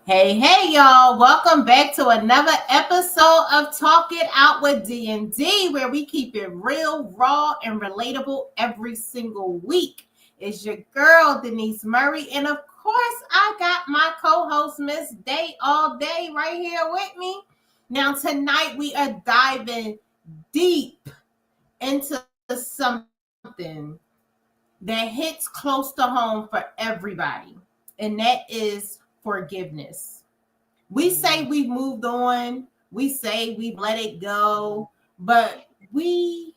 Hey, y'all. Welcome back to another episode of Talk It Out with D&D, where we keep it real, raw, and relatable every single week. It's your girl, Denise Murray. And of course, I got my co-host, Miss Day, all day right here with me. Now, tonight, we are diving deep into something that hits close to home for everybody, and that is forgiveness. We say we've moved on, we say we've let it go, but we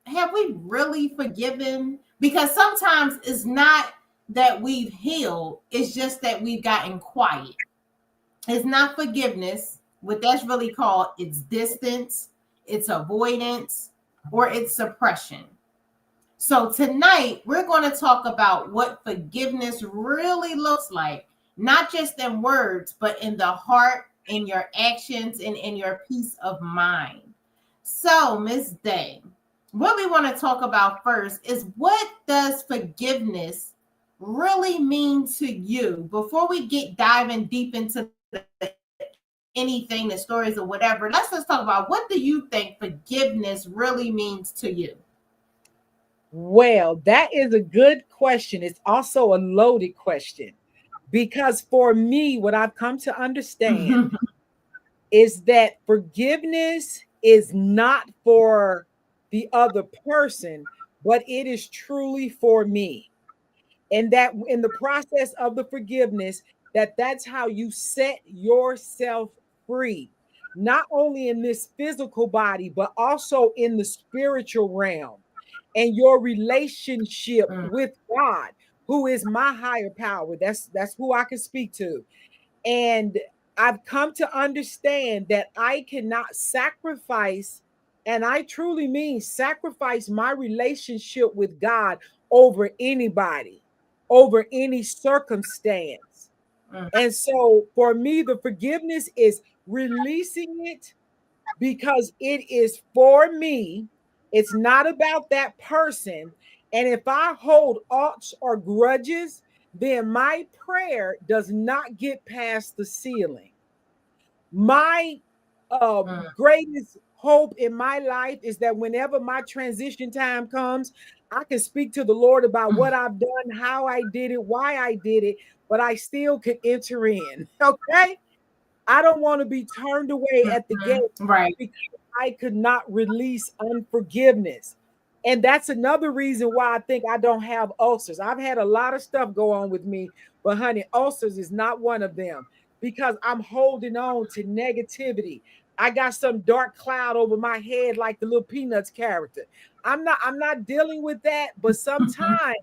really forgiven? Because sometimes it's not that we've healed, it's just that we've gotten quiet. It's not forgiveness. What that's really called, it's distance, it's avoidance, or it's suppression. So tonight we're going to talk about what forgiveness really looks like, not just in words, but in the heart, in your actions, and in your peace of mind. So, Miss Day, what we want to talk about first is, what does forgiveness really mean to you? Before we get diving deep into anything, the stories or whatever, let's just talk about, what do you think forgiveness really means to you? Well, that is a good question. It's also a loaded question because for me, what I've come to understand is that forgiveness is not for the other person, but it is truly for me. And that in the process of the forgiveness, that's how you set yourself free, not only in this physical body, but also in the spiritual realm and your relationship with God, who is my higher power. That's who I can speak to. And I've come to understand that I cannot sacrifice, and I truly mean sacrifice, my relationship with God over anybody, over any circumstance. And so for me, the forgiveness is releasing it because it is for me. It's not about that person. And if I hold oughts or grudges, then my prayer does not get past the ceiling. My greatest hope in my life is that whenever my transition time comes, I can speak to the Lord about what I've done, how I did it, why I did it, but I still could enter in. Okay. I don't want to be turned away at the gate Right. because I could not release unforgiveness. And that's another reason why I think I don't have ulcers. I've had a lot of stuff go on with me, but honey, ulcers is not one of them because I'm holding on to negativity. I got some dark cloud over my head like the little Peanuts character. I'm not dealing with that, but sometimes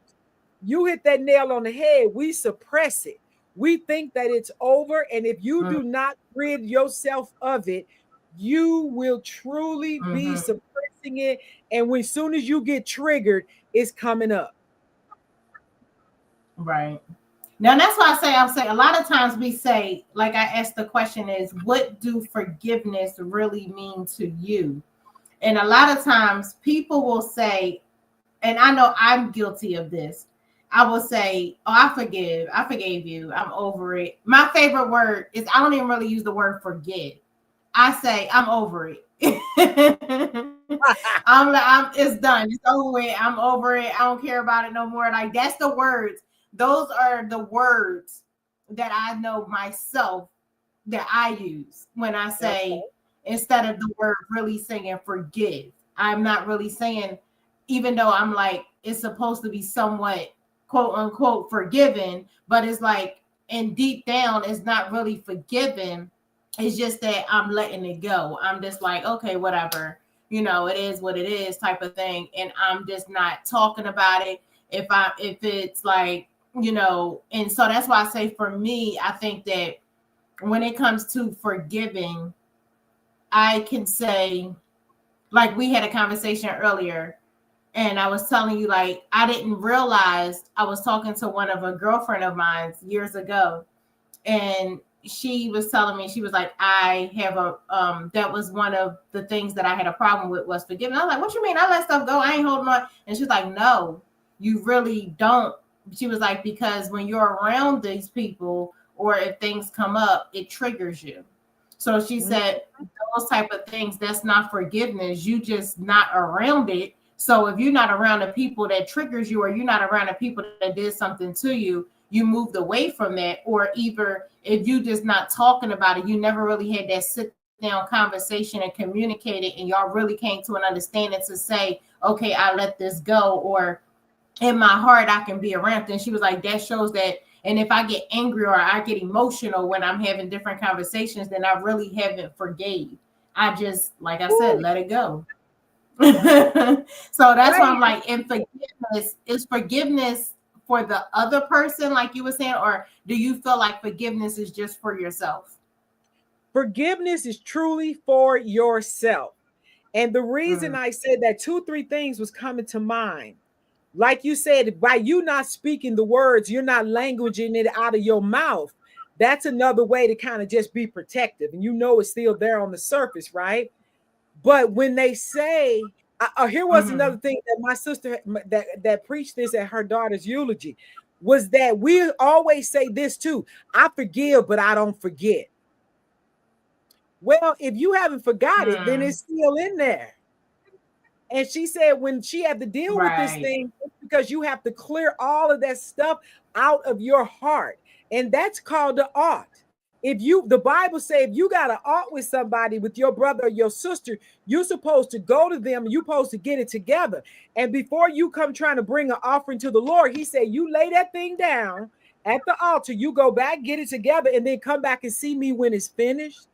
you hit that nail on the head. We suppress it. We think that it's over. And if you do not rid yourself of it, you will truly be suppressing it. And when soon as you get triggered, it's coming up. Right. Now that's why I'll say a lot of times we say, like I asked, the question is, what do forgiveness really mean to you? And a lot of times people will say, and I know I'm guilty of this, I will say, oh, I forgave you, I'm over it. My favorite word is, I don't even really use the word forget. I say, I'm over it. It's done. It's over with. I'm over it. I don't care about it no more. Like, that's the words. Those are the words that I know myself that I use when I Okay. say, instead of the word really saying forgive. I'm not really saying, even though I'm like, it's supposed to be somewhat quote unquote forgiven, but it's like, and deep down, it's not really forgiven. It's just that I'm letting it go. I'm just like, okay, whatever. It is what it is, type of thing. And I'm just not talking about it. If it's like, and so that's why I say, for me, I think that when it comes to forgiving, I can say, like, we had a conversation earlier, and I was telling you, like, I didn't realize I was talking to one of a girlfriend of mine years ago, and she was telling me, she was like, I have that was one of the things that I had a problem with, was forgiving. I was like, what you mean? I let stuff go. I ain't holding on. And she's like, no, you really don't. She was like, because when you're around these people, or if things come up, it triggers you. So she said those type of things, that's not forgiveness. You just not around it. So if you're not around the people that triggers you, or you're not around the people that did something to you, you moved away from that. Or either if you just not talking about it, you never really had that sit down conversation and communicated, and y'all really came to an understanding to say, okay, I let this go, or in my heart I can be around. And she was like, that shows that. And if I get angry or I get emotional when I'm having different conversations, then I really haven't forgave. I just, like I said, let it go. So that's why I'm like, in forgiveness, is forgiveness for the other person, like you were saying, or do you feel like forgiveness is just for yourself? Forgiveness is truly for yourself. And the reason I said that, 2-3 things was coming to mind. Like you said, by you not speaking the words, you're not languaging it out of your mouth. That's another way to kind of just be protective. And you know it's still there on the surface, right? But when they say, here was another thing that my sister that preached this at her daughter's eulogy, was that we always say this too: I forgive, but I don't forget. Well, if you haven't forgot it, then it's still in there. And she said when she had to deal with this thing, because you have to clear all of that stuff out of your heart. And that's called the ought. The Bible says, if you got an ought with somebody, with your brother or your sister, you're supposed to go to them, you're supposed to get it together. And before you come trying to bring an offering to the Lord, he said, you lay that thing down at the altar, you go back, get it together, and then come back and see me when it's finished.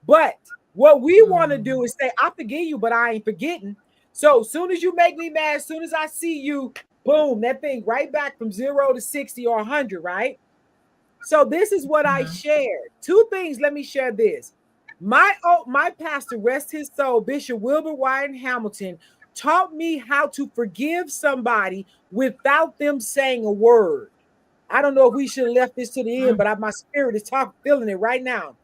But what we want to do is say, I forgive you, but I ain't forgetting. So as soon as you make me mad, as soon as I see you, boom, that thing right back from 0 to 60 or 100, right? So this is what I shared. 2 things. Let me share this. My pastor, rest his soul, Bishop Wilbur Wyatt Hamilton, taught me how to forgive somebody without them saying a word. I don't know if we should have left this to the end, but my spirit is feeling it right now.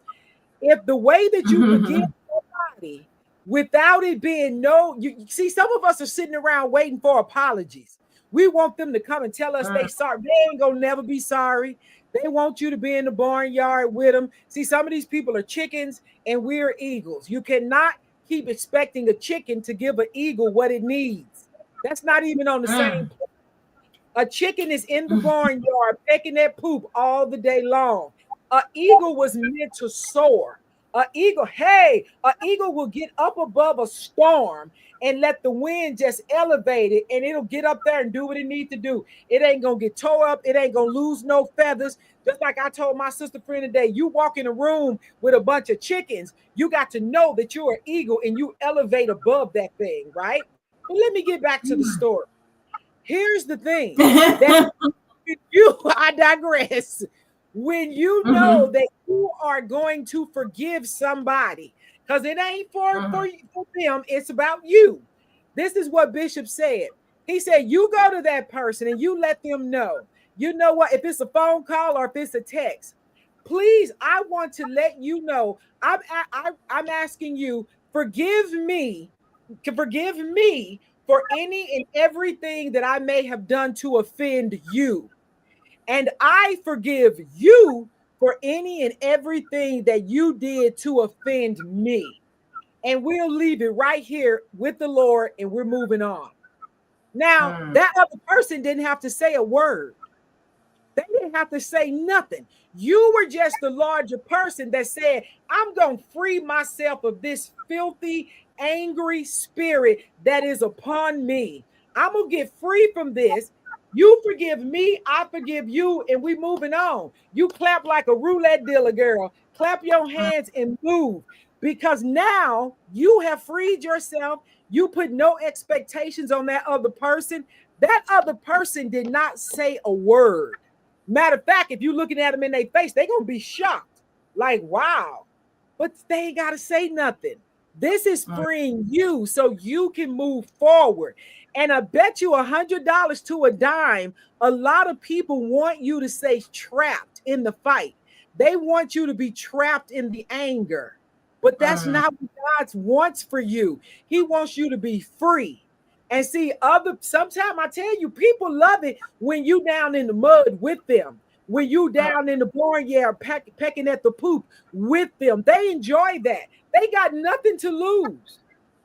If the way that you forgive somebody without it being you see, some of us are sitting around waiting for apologies. We want them to come and tell us they sorry. They ain't gonna never be sorry. They want you to be in the barnyard with them. See, some of these people are chickens and we're eagles. You cannot keep expecting a chicken to give an eagle what it needs. That's not even on the same place. A chicken is in the barnyard pecking that poop all the day long. An eagle was meant to soar. An eagle will get up above a storm and let the wind just elevate it, and it'll get up there and do what it needs to do. It ain't gonna get tore up. It ain't gonna lose no feathers. Just like I told my sister friend today, you walk in a room with a bunch of chickens, you got to know that you're an eagle and you elevate above that thing, right? But let me get back to the story. Here's the thing. I digress. When you know that you are going to forgive somebody, because it ain't for them, it's about you. This is what Bishop said. He said, you go to that person and you let them know. You know what? If it's a phone call or if it's a text, please, I want to let you know, I'm asking you, forgive me for any and everything that I may have done to offend you. And I forgive you for any and everything that you did to offend me. And we'll leave it right here with the Lord and we're moving on. Now, that other person didn't have to say a word. They didn't have to say nothing. You were just the larger person that said, I'm going to free myself of this filthy, angry spirit that is upon me. I'm going to get free from this. You forgive me, I forgive you, and we moving on. You clap like a roulette dealer, girl. Clap your hands and move, because now you have freed yourself. You put no expectations on that other person. That other person did not say a word. Matter of fact, if you're looking at them in their face, they're going to be shocked. Like, wow. But they ain't got to say nothing. This is freeing you so you can move forward. And I bet you $100 to a dime, a lot of people want you to stay trapped in the fight. They want you to be trapped in the anger. But that's not what God wants for you. He wants you to be free. And see, sometimes I tell you, people love it when you down in the mud with them. when you down in the barnyard pecking at the poop with them. They enjoy that. They got nothing to lose.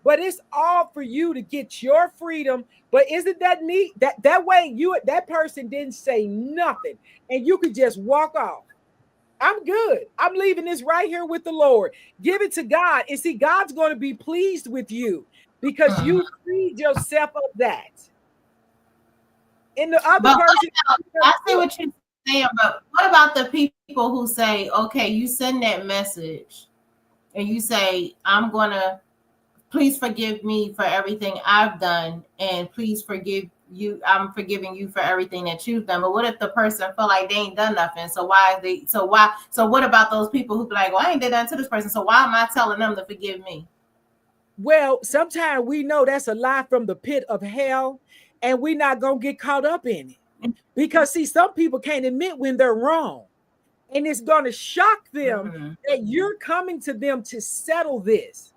But it's all for you to get your freedom. But isn't that neat? That way that person didn't say nothing and you could just walk off. I'm good. I'm leaving this right here with the Lord. Give it to God. And see, God's going to be pleased with you because you freed yourself of that. And the other person. I see what you're saying, but what about the people who say, okay, you send that message and you say, please forgive me for everything I've done, and please forgive you. I'm forgiving you for everything that you've done. But what if the person feel like they ain't done nothing? So what about those people who be like, well, I ain't did nothing to this person, so why am I telling them to forgive me? Well, sometimes we know that's a lie from the pit of hell, and we're not gonna get caught up in it. Because see, some people can't admit when they're wrong. And it's gonna shock them that you're coming to them to settle this.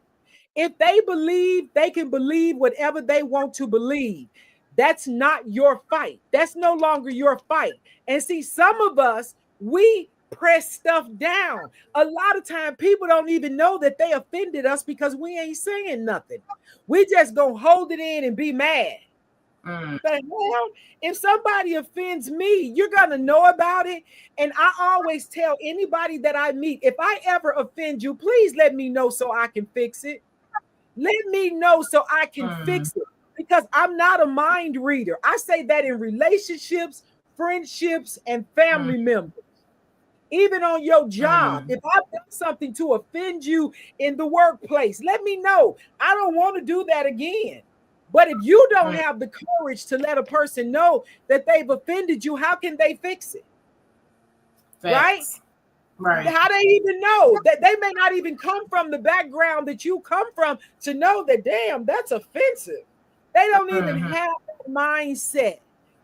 If they believe, they can believe whatever they want to believe. That's not your fight. That's no longer your fight. And see, some of us, we press stuff down. A lot of time people don't even know that they offended us because we ain't saying nothing. We just gonna hold it in and be mad. But well, if somebody offends me, you're gonna know about it. And I always tell anybody that I meet, if I ever offend you, please let me know so I can fix it. Let me know so I can fix it, because I'm not a mind reader. I say that in relationships, friendships, and family members. Even on your job, if I've done something to offend you in the workplace, let me know. I don't want to do that again. But if you don't have the courage to let a person know that they've offended you, how can they fix it? Facts. Right. How they even know that they may not even come from the background that you come from to know that, damn, that's offensive. They don't even have that mindset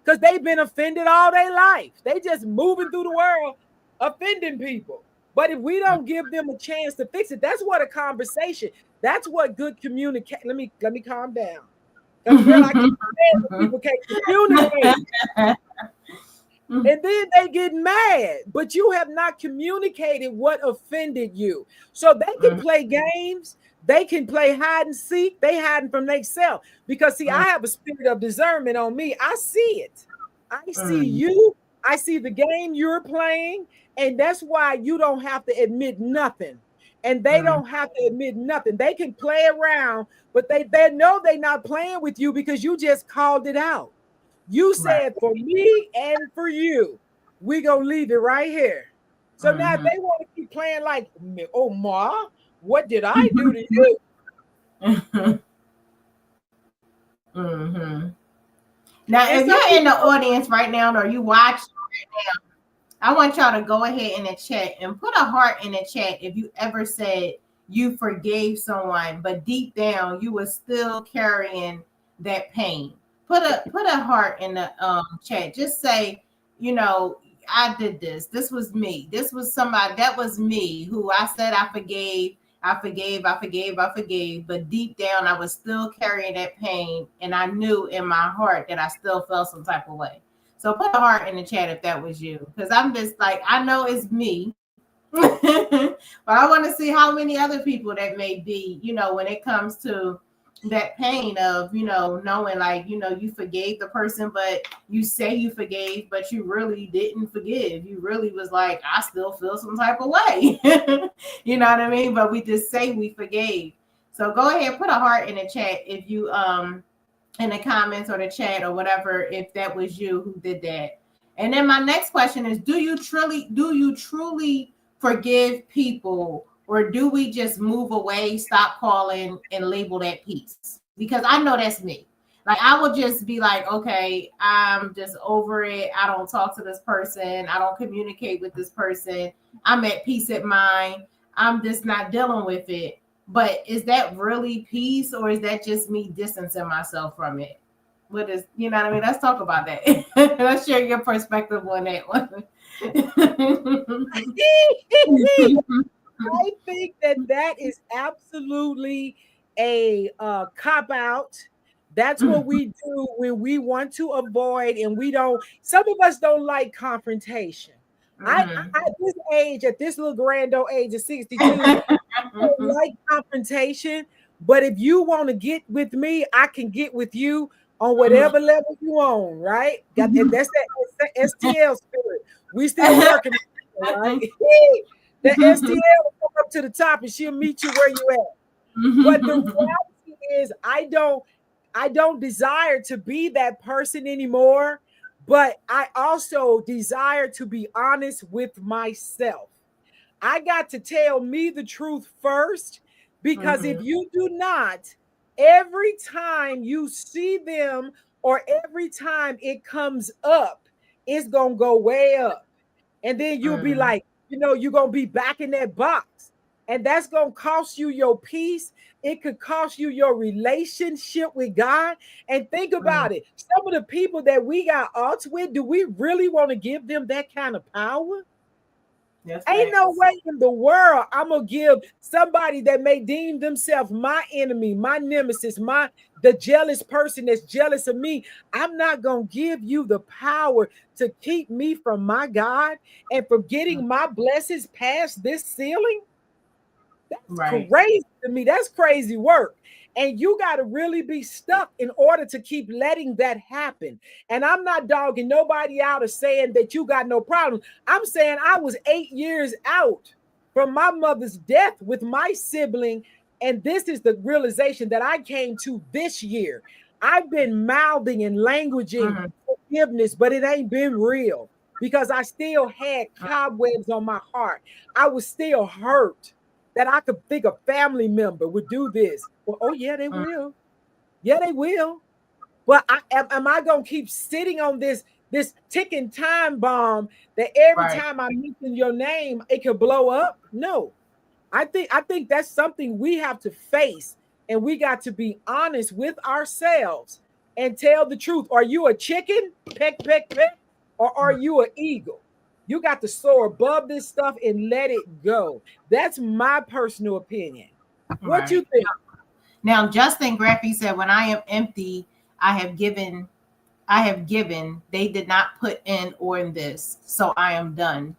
because they've been offended all their life. They just moving through the world offending people. But if we don't give them a chance to fix it, that's what a conversation. That's what good communication. Let me calm down. Because girl, I keep saying people can't communicate. And then they get mad, but you have not communicated what offended you. So they can play games, they can play hide and seek, they hiding from themselves. Because see, I have a spirit of discernment on me. I see it. I see you, I see the game you're playing, and that's why you don't have to admit nothing. And they don't have to admit nothing. They can play around, but they know they're not playing with you because you just called it out. You said for me and for you, we gonna leave it right here. So now they want to keep playing like, oh Ma, what did I do to you? Now, if you're in the audience right now or you watching right now, I want y'all to go ahead in the chat and put a heart in the chat if you ever said you forgave someone, but deep down you were still carrying that pain. Put a heart in the chat. Just say, I did this. This was me. This was somebody. That was me who I said I forgave. But deep down, I was still carrying that pain. And I knew in my heart that I still felt some type of way. So put a heart in the chat if that was you. Because I'm just like, I know it's me. But I want to see how many other people that may be, when it comes to that pain of, knowing like, you forgave the person, but you say you forgave, but you really didn't forgive. You really was like, I still feel some type of way. You know what I mean? But we just say we forgave. So go ahead, put a heart in the chat if you, in the comments or the chat or whatever, if that was you who did that. And then my next question is, do you truly forgive people? Or do we just move away, stop calling, and label that piece? Because I know that's me. Like, I will just be like, okay, I'm just over it. I don't talk to this person. I don't communicate with this person. I'm at peace at mind. I'm just not dealing with it. But is that really peace, or is that just me distancing myself from it? What is, you know what I mean? Let's talk about that. Let's share your perspective on that one. I think that is absolutely a cop-out. That's what we do when we want to avoid, and some of us don't like confrontation. At this age, at this little grand old age of 62, I don't like confrontation. But if you want to get with me, I can get with you on whatever level you on, right? That's that STL spirit. We still working, right? The STL will come up to the top and she'll meet you where you at. But the reality is, I don't desire to be that person anymore. But I also desire to be honest with myself. I got to tell me the truth first, because if you do not, every time you see them or every time it comes up, it's going to go way up. And then you'll be like, you're going to be back in that box. And that's going to cost you your peace. It could cost you your relationship with God. And think about it. Some of the people that we got odds with, do we really want to give them that kind of power? Ain't no way in the world I'm going to give somebody that may deem themselves my enemy, my nemesis, the jealous person that's jealous of me. I'm not going to give you the power to keep me from my God and from getting my blessings past this ceiling. That's crazy to me. That's crazy work. And you got to really be stuck in order to keep letting that happen. And I'm not dogging nobody out or saying that you got no problem. I'm saying I was 8 years out from my mother's death with my sibling. And this is the realization that I came to this year. I've been mouthing and languaging forgiveness, but it ain't been real because I still had cobwebs on my heart. I was still hurt that I could think a family member would do this. Well, oh yeah, they will. Yeah, they will. But am I gonna keep sitting on this ticking time bomb that every time I mention your name, it could blow up? No. I think that's something we have to face, and we got to be honest with ourselves and tell the truth. Are you a chicken? Peck, peck, peck, or are you an eagle? You got to soar above this stuff and let it go. That's my personal opinion. What you think? Now, Justin Graffy said, when I am empty, I have given. They did not put in or in this, so I am done.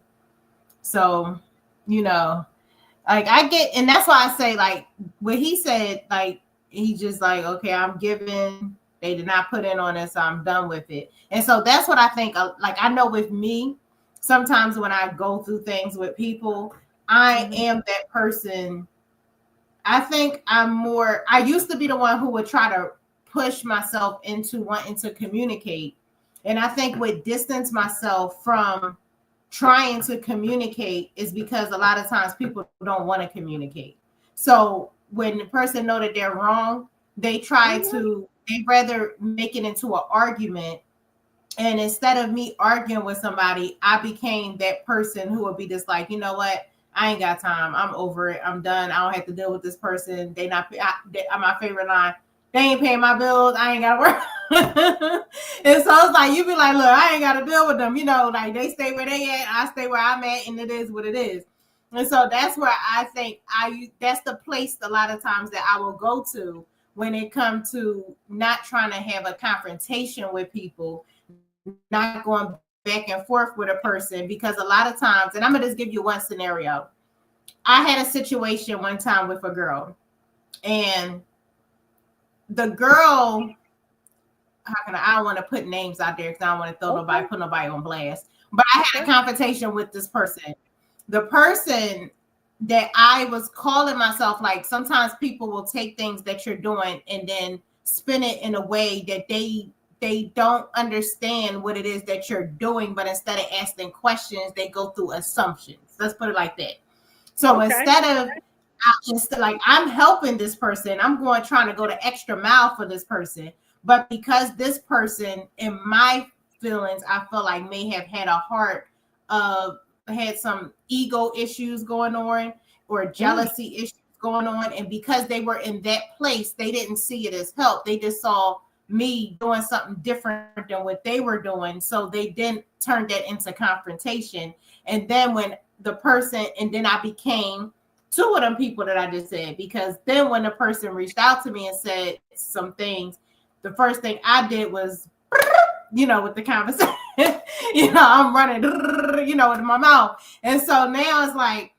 So, like I get, and that's why I say, like, what he said, like, he just like, okay, I'm giving. They did not put in on this, so I'm done with it. And so that's what I think. Like, I know with me, sometimes when I go through things with people, I am that person. I think I used to be the one who would try to push myself into wanting to communicate. And I think what distance myself from trying to communicate is because a lot of times people don't want to communicate. So when the person know that they're wrong, they they'd rather make it into an argument. And instead of me arguing with somebody, I became that person who would be just like, you know what? I ain't got time. I'm over it. I'm done. I don't have to deal with this person. They my favorite line. They ain't paying my bills. I ain't got to work. And so it's like, you be like, look, I ain't got to deal with them. Like they stay where they at. I stay where I'm at. And it is what it is. And so that's where I think that's the place a lot of times that I will go to when it comes to not trying to have a confrontation with people, not going back and forth with a person, because a lot of times, and I'm gonna just give you one scenario. I had a situation one time with a girl, and the girl, I don't want to put names out there because I don't want to put nobody on blast, but I had a confrontation with this person. The person that I was calling myself, like, sometimes people will take things that you're doing and then spin it in a way that they don't understand what it is that you're doing, but instead of asking questions, they go through assumptions. Let's put it like that. So instead of like, I'm helping this person, I'm trying to go the extra mile for this person. But because this person, in my feelings, I feel like may have had a heart of, had some ego issues going on or jealousy issues going on. And because they were in that place, they didn't see it as help. They just saw me doing something different than what they were doing. So they didn't turn that into confrontation. And then when the person, and then I became two of them people that I just said, because then when the person reached out to me and said some things, the first thing I did was, with the conversation, I'm running. And so that's where I think I that's the place a lot of times that I will go to when it comes to not trying to have a confrontation with people, not going back and forth with a person, because then when the person, and then I became two of them people that I just said, because then when the person reached out to me and said some things, the first thing I did was, you know, in my mouth. And so now it's like,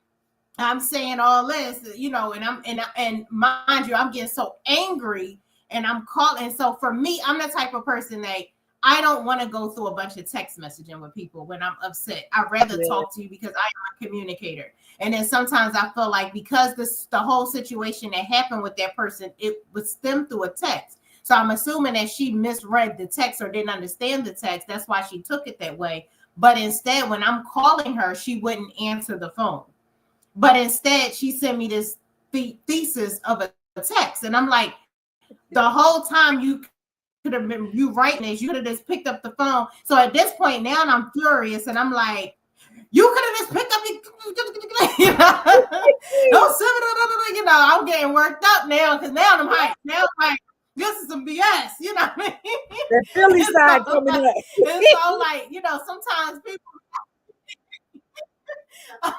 I'm saying all this, you know, and mind you, I'm getting so angry and I'm calling. So for me, I'm the type of person that I don't want to go through a bunch of text messaging with people when I'm upset. I'd rather talk to you because I am a communicator. And then sometimes I feel like because the whole situation that happened with that person, it was stemmed through a text. So I'm assuming that she misread the text or didn't understand the text. That's why she took it that way. But instead, when I'm calling her, she wouldn't answer the phone. But instead, she sent me this thesis of a text. And I'm like, the whole time you could have been you writing this, you could have just picked up the phone. So at this point now I'm furious and I'm like, you could have just picked up you know, you know, I'm getting worked up now because now I'm like, this is some BS, you know what I mean? The Philly side coming up. And so like, you know, sometimes people I'm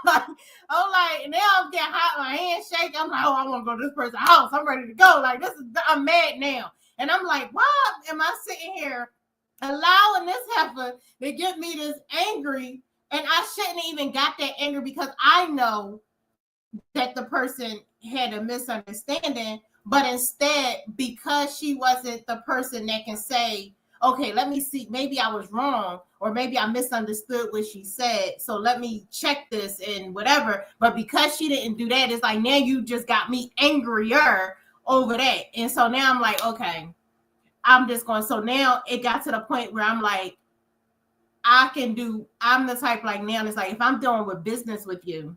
like, now I'm getting hot, my hands shake. I'm like, oh, I want to go to this person's house. I'm ready to go. Like, I'm mad now. And I'm like, why am I sitting here allowing this heifer to get me this angry? And I shouldn't even got that angry because I know that the person had a misunderstanding. But instead, because she wasn't the person that can say, okay, let me see, maybe I was wrong, or maybe I misunderstood what she said. So let me check this and whatever. But because she didn't do that, it's like now you just got me angrier over that. And so now I'm like, okay, I'm just going. So now it got to the point where I'm like, I'm the type like now, it's like if I'm dealing with business with you,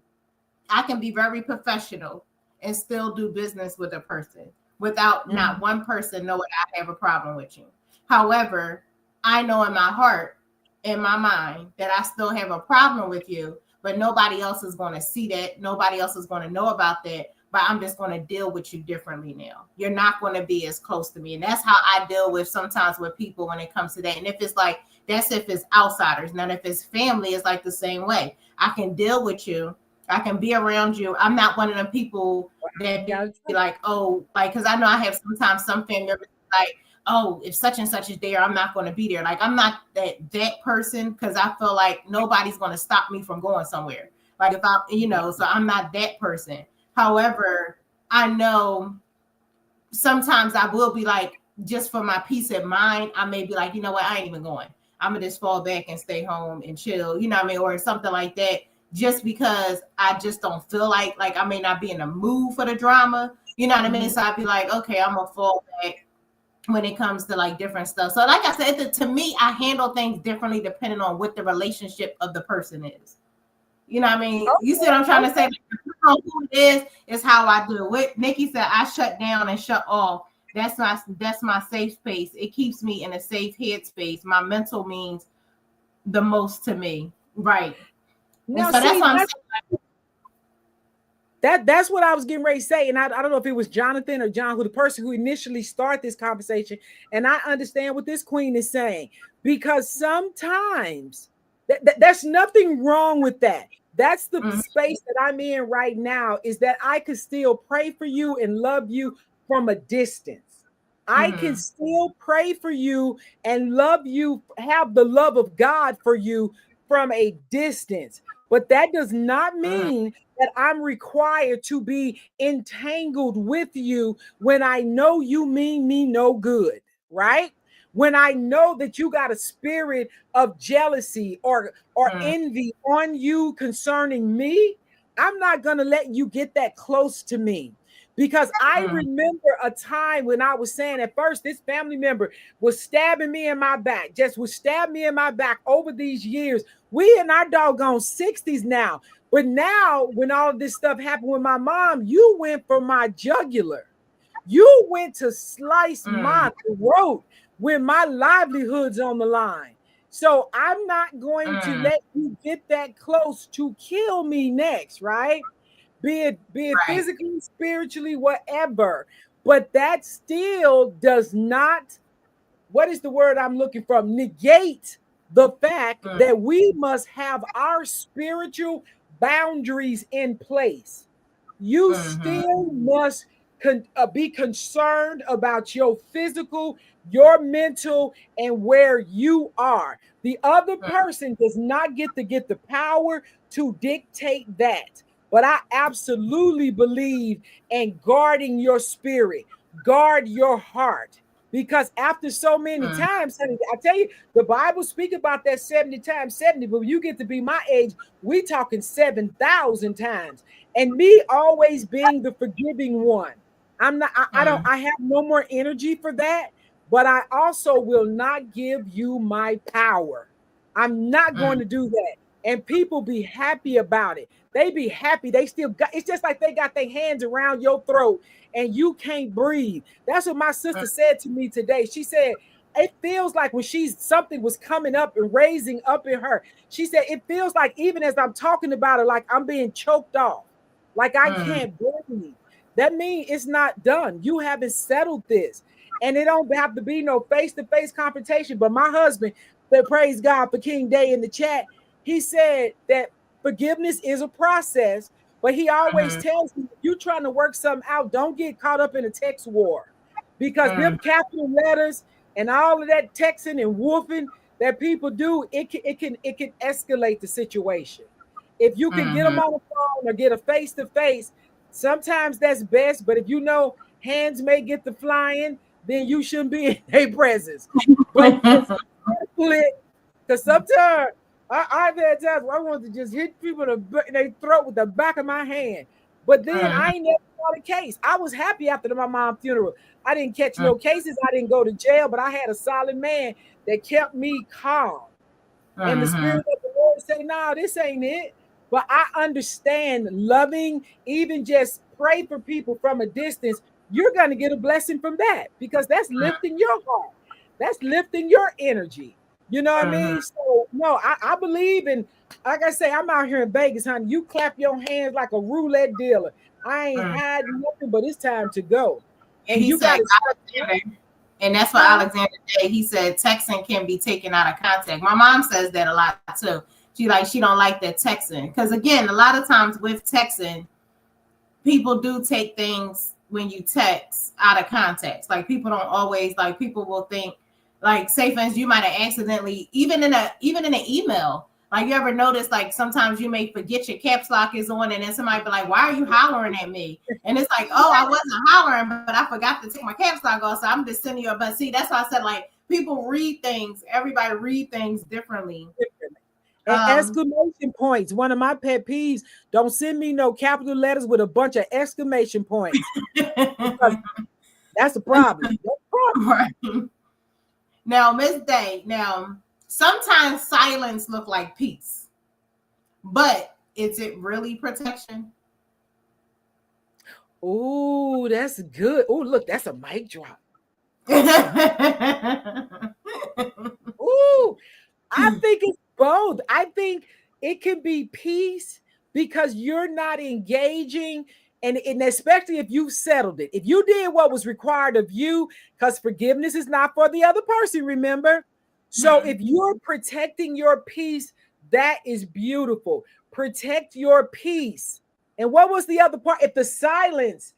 I can be very professional and still do business with a person without not one person knowing I have a problem with you. However, I know in my heart, in my mind, that I still have a problem with you, but nobody else is going to see that. Nobody else is going to know about that. But I'm just going to deal with you differently now. You're not going to be as close to me. And that's how I deal with sometimes with people when it comes to that. And if it's like, that's if it's outsiders. Now, if it's family, it's like the same way. I can deal with you. I can be around you. I'm not one of them people that be like, oh, like, because I know I have sometimes some family members like, oh, if such and such is there, I'm not going to be there. Like, I'm not that person because I feel like nobody's going to stop me from going somewhere. Like if I, you know, so I'm not that person. However, I know sometimes I will be like, just for my peace of mind, I may be like, you know what, I ain't even going. I'm going to just fall back and stay home and chill, you know what I mean? Or something like that, just because I just don't feel like I may not be in the mood for the drama, you know what I mean? So I'd be like, okay, I'm going to fall back when it comes to like different stuff. So like I said, to me, I handle things differently depending on what the relationship of the person is. You know what I mean? Okay. You see what I'm trying to say? Like, who it is how I do it. What Nikki said, I shut down and shut off. That's my safe space. It keeps me in a safe headspace. My mental means the most to me. Right. Now, so that's what I'm saying. That's what I was getting ready to say. And I don't know if it was Jonathan or John, who the person who initially started this conversation. And I understand what this queen is saying, because sometimes there's nothing wrong with that. That's the space that I'm in right now, is that I could still pray for you and love you from a distance. I can still pray for you and love you, have the love of God for you from a distance. But that does not mean that I'm required to be entangled with you when I know you mean me no good, right? When I know that you got a spirit of jealousy or envy on you concerning me, I'm not going to let you get that close to me. Because I remember a time when I was saying at first, this family member was stabbing me in my back, just would stab me in my back over these years. We in our doggone 60s now. But now, when all of this stuff happened with my mom, you went for my jugular. You went to slice my throat when my livelihood's on the line. So I'm not going to let you get that close to kill me next, right? Be it physically, spiritually, whatever. But that still does not, what is the word I'm looking for? Negate the fact that we must have our spiritual boundaries in place. You still must be concerned about your physical, your mental, and where you are. The other person does not get the power to dictate that. But I absolutely believe in guarding your spirit, guard your heart. Because after so many times, honey, I tell you, the Bible speak about that 70 times 70, but when you get to be my age, we talking 7,000 times. And me always being the forgiving one. I have no more energy for that, but I also will not give you my power. I'm not going to do that. And people be happy about it. They be happy. They still got, it's just like they got their hands around your throat and you can't breathe. That's what my sister said to me today. She said, it feels like when something was coming up and raising up in her. She said, it feels like even as I'm talking about it, like I'm being choked off, like I can't breathe. That means it's not done. You haven't settled this. And it don't have to be no face-to-face confrontation. But my husband, that praise God for King Day in the chat, he said that forgiveness is a process, but he always tells me, if you're trying to work something out, don't get caught up in a text war. Because them capital letters and all of that texting and woofing that people do, it can escalate the situation. If you can get them on the phone or get a face-to-face, sometimes that's best. But if you know hands may get the flying, then you shouldn't be in their presence. But because sometimes I've had times where I want to just hit people in their throat with the back of my hand. But then I ain't never saw the case. I was happy after my mom's funeral. I didn't catch no cases. I didn't go to jail, but I had a solid man that kept me calm. And the Spirit of the Lord said, no, this ain't it. But I understand loving, even just pray for people from a distance. You're going to get a blessing from that because that's lifting your heart. That's lifting your energy. You know what I mean? So, no, I believe in, like I say, I'm out here in Vegas, honey. You clap your hands like a roulette dealer. I ain't hiding nothing, but it's time to go. And you got to. And that's what Alexander Day, he said, texting can be taken out of context. My mom says that a lot too. She don't like that texting. Because again, a lot of times with texting, people do take things when you text out of context. Like people don't always, like people will think, like say for instance, you might have accidentally, even in an email, like you ever notice, like sometimes you may forget your caps lock is on and then somebody be like, why are you hollering at me? And it's like, oh, I wasn't hollering, but I forgot to take my caps lock off. So I'm just sending you a, but see, that's why I said like people read things, everybody read things differently. And exclamation points. One of my pet peeves, don't send me no capital letters with a bunch of exclamation points. That's a problem. Right. Now, Ms. Day, sometimes silence look like peace, but is it really protection? Oh, that's good. Oh, look, that's a mic drop. Ooh, I think it's both. I think it can be peace because you're not engaging, and especially if you've settled it. If you did what was required of you, because forgiveness is not for the other person, remember? So if you're protecting your peace, that is beautiful. Protect your peace. And what was the other part? If the silence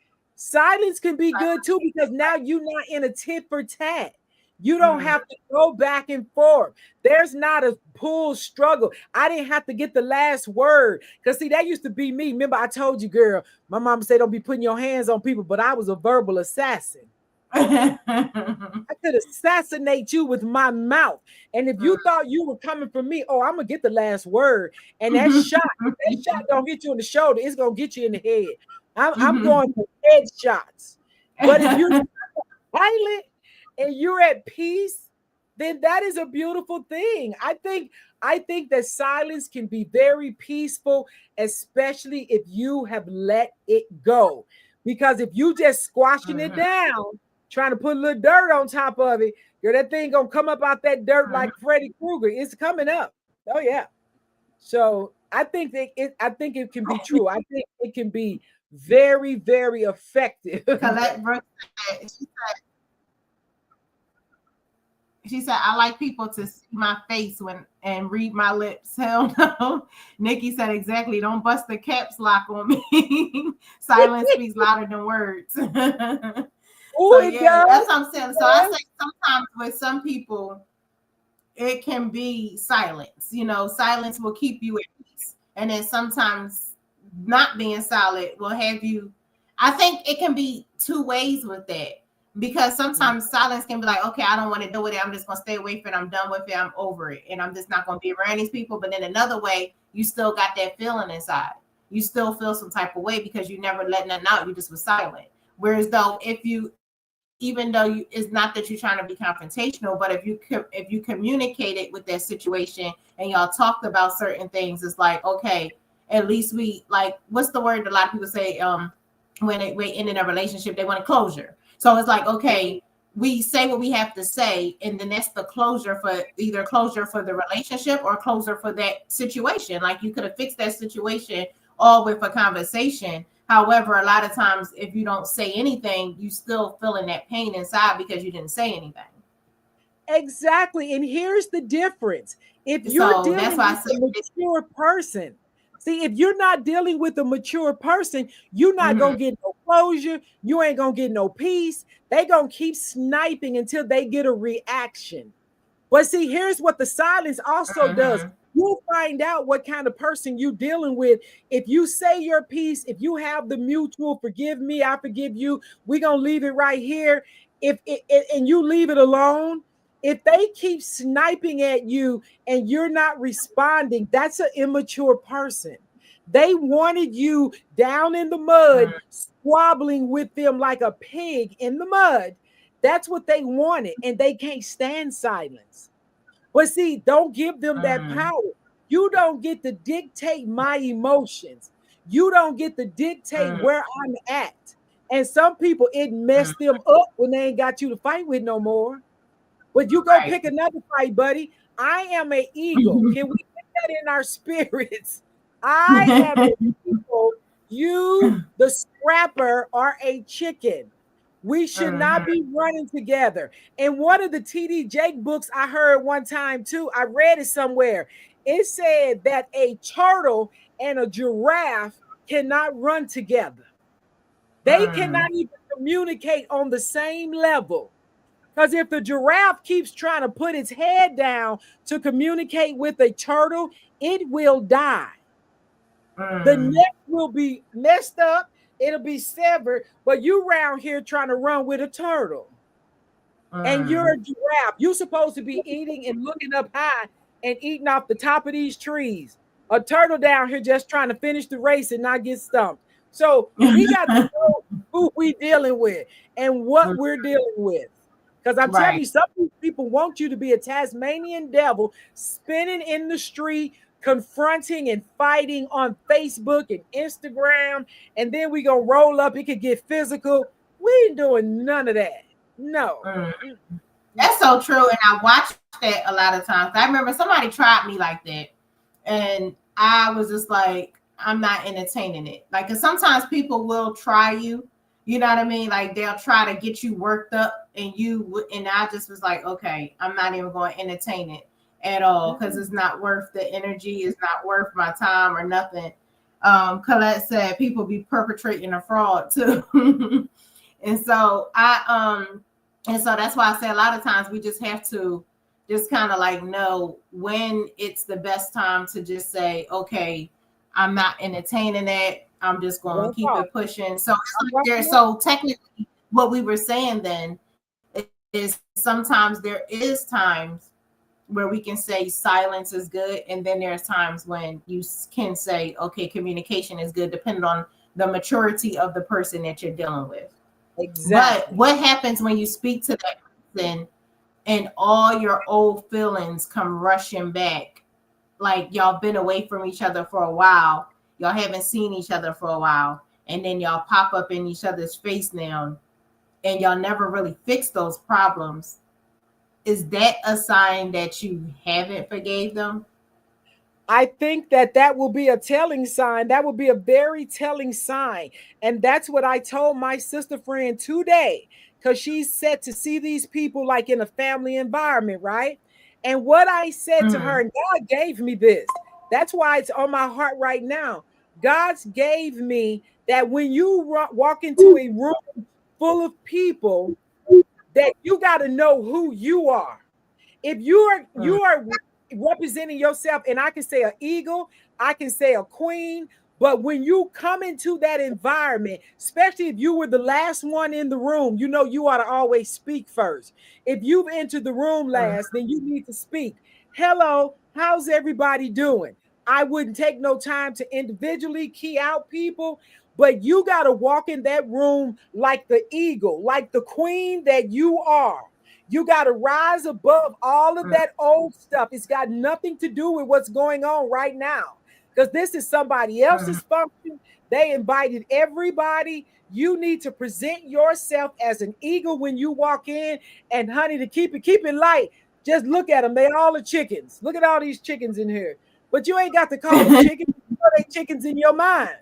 can be good too, because now you're not in a tit for tat. You don't have to go back and forth. There's not a pull struggle. I didn't have to get the last word. Because see, that used to be me. Remember, I told you, girl, my mama said, don't be putting your hands on people, but I was a verbal assassin. I could assassinate you with my mouth. And if you thought you were coming for me, oh, I'm going to get the last word. And that shot don't get you in the shoulder. It's going to get you in the head. I'm going for head shots. But if you're silent, and you're at peace, then that is a beautiful thing. I think that silence can be very peaceful, especially if you have let it go. Because if you just squashing it down, trying to put a little dirt on top of it, that thing gonna come up out that dirt like Freddy Krueger. It's coming up. Oh yeah. So I think that it can be true. I think it can be very, very effective. She said, I like people to see my face and read my lips. Hell no. Nikki said, exactly. Don't bust the caps lock on me. Silence speaks louder than words. Oh, So yeah, that's what I'm saying. So I say sometimes with some people, it can be silence. You know, silence will keep you at peace. And then sometimes not being silent will have you. I think it can be two ways with that. Because sometimes silence can be like, okay, I don't want to deal with it. I'm just going to stay away from it. I'm done with it. I'm over it. And I'm just not going to be around these people. But then another way, you still got that feeling inside. You still feel some type of way because you never let nothing out. You just was silent. Whereas though, even though it's not that you're trying to be confrontational, but if you communicated with that situation and y'all talked about certain things, it's like, okay, at least we like, what's the word a lot of people say when they end in a relationship, they want closure. So it's like, okay, we say what we have to say, and then that's the closure for either closure for the relationship or closure for that situation. Like you could have fixed that situation all with a conversation. However, a lot of times if you don't say anything, you still feeling that pain inside because you didn't say anything. Exactly. And here's the difference. If you're dealing with a mature person, see, if you're not dealing with a mature person, you're not going to get no closure. You ain't going to get no peace. They going to keep sniping until they get a reaction. But see, here's what the silence also does. You'll find out what kind of person you're dealing with. If you say your piece, if you have the mutual forgive me, I forgive you, we're going to leave it right here. And you leave it alone, if they keep sniping at you and you're not responding, that's an immature person. They wanted you down in the mud, squabbling with them like a pig in the mud. That's what they wanted, and they can't stand silence. But see, don't give them that power. You don't get to dictate my emotions. You don't get to dictate where I'm at. And some people, it messed them up when they ain't got you to fight with no more. But you go pick another fight, buddy. I am an eagle. Can we get that in our spirits? I am an eagle. You, the scrapper, are a chicken. We should not be running together. And one of the TD Jake books I heard one time too, I read it somewhere. It said that a turtle and a giraffe cannot run together. They cannot even communicate on the same level. Because if the giraffe keeps trying to put its head down to communicate with a turtle, it will die. The neck will be messed up. It'll be severed. But you around here trying to run with a turtle. And you're a giraffe. You're supposed to be eating and looking up high and eating off the top of these trees. A turtle down here just trying to finish the race and not get stumped. So we got to know who we dealing with and what we're dealing with. Because I'm telling you, some people want you to be a Tasmanian devil spinning in the street, confronting and fighting on Facebook and Instagram. And then we gonna roll up. It could get physical. We ain't doing none of that. No. That's so true. And I watched that a lot of times. I remember somebody tried me like that. And I was just like, I'm not entertaining it. Like, because sometimes people will try you. You know what I mean? Like they'll try to get you worked up and I just was like, okay, I'm not even going to entertain it at all because it's not worth the energy. It's not worth my time or nothing. Colette said people be perpetrating a fraud too. And so that's why I say a lot of times we just have to just kind of like know when it's the best time to just say, okay, I'm not entertaining that. I'm just going to keep it pushing. So so technically what we were saying then is sometimes there is times where we can say silence is good. And then there's times when you can say, okay, communication is good, depending on the maturity of the person that you're dealing with. Exactly. But what happens when you speak to that person and all your old feelings come rushing back? Like y'all been away from each other for a while. Y'all haven't seen each other for a while. And then y'all pop up in each other's face now. And y'all never really fix those problems. Is that a sign that you haven't forgave them? I think that will be a telling sign. That will be a very telling sign. And that's what I told my sister friend today. because she's set to see these people like in a family environment, right? And what I said to her, and God gave me this. That's why it's on my heart right now. God's gave me that when you walk into a room full of people, that you got to know who you are. If you are representing yourself, and I can say an eagle, I can say a queen, but when you come into that environment, especially if you were the last one in the room, you know you ought to always speak first. If you've entered the room last, then you need to speak. Hello, how's everybody doing? I wouldn't take no time to individually key out people, but you got to walk in that room like the eagle, like the queen that you are. You got to rise above all of that old stuff. It's got nothing to do with what's going on right now, because this is somebody else's function. They invited everybody. You need to present yourself as an eagle when you walk in. And honey, to keep it light, just look at them. They all are chickens. Look at all these chickens in here. But you ain't got to call them chickens. You know they chickens in your mind.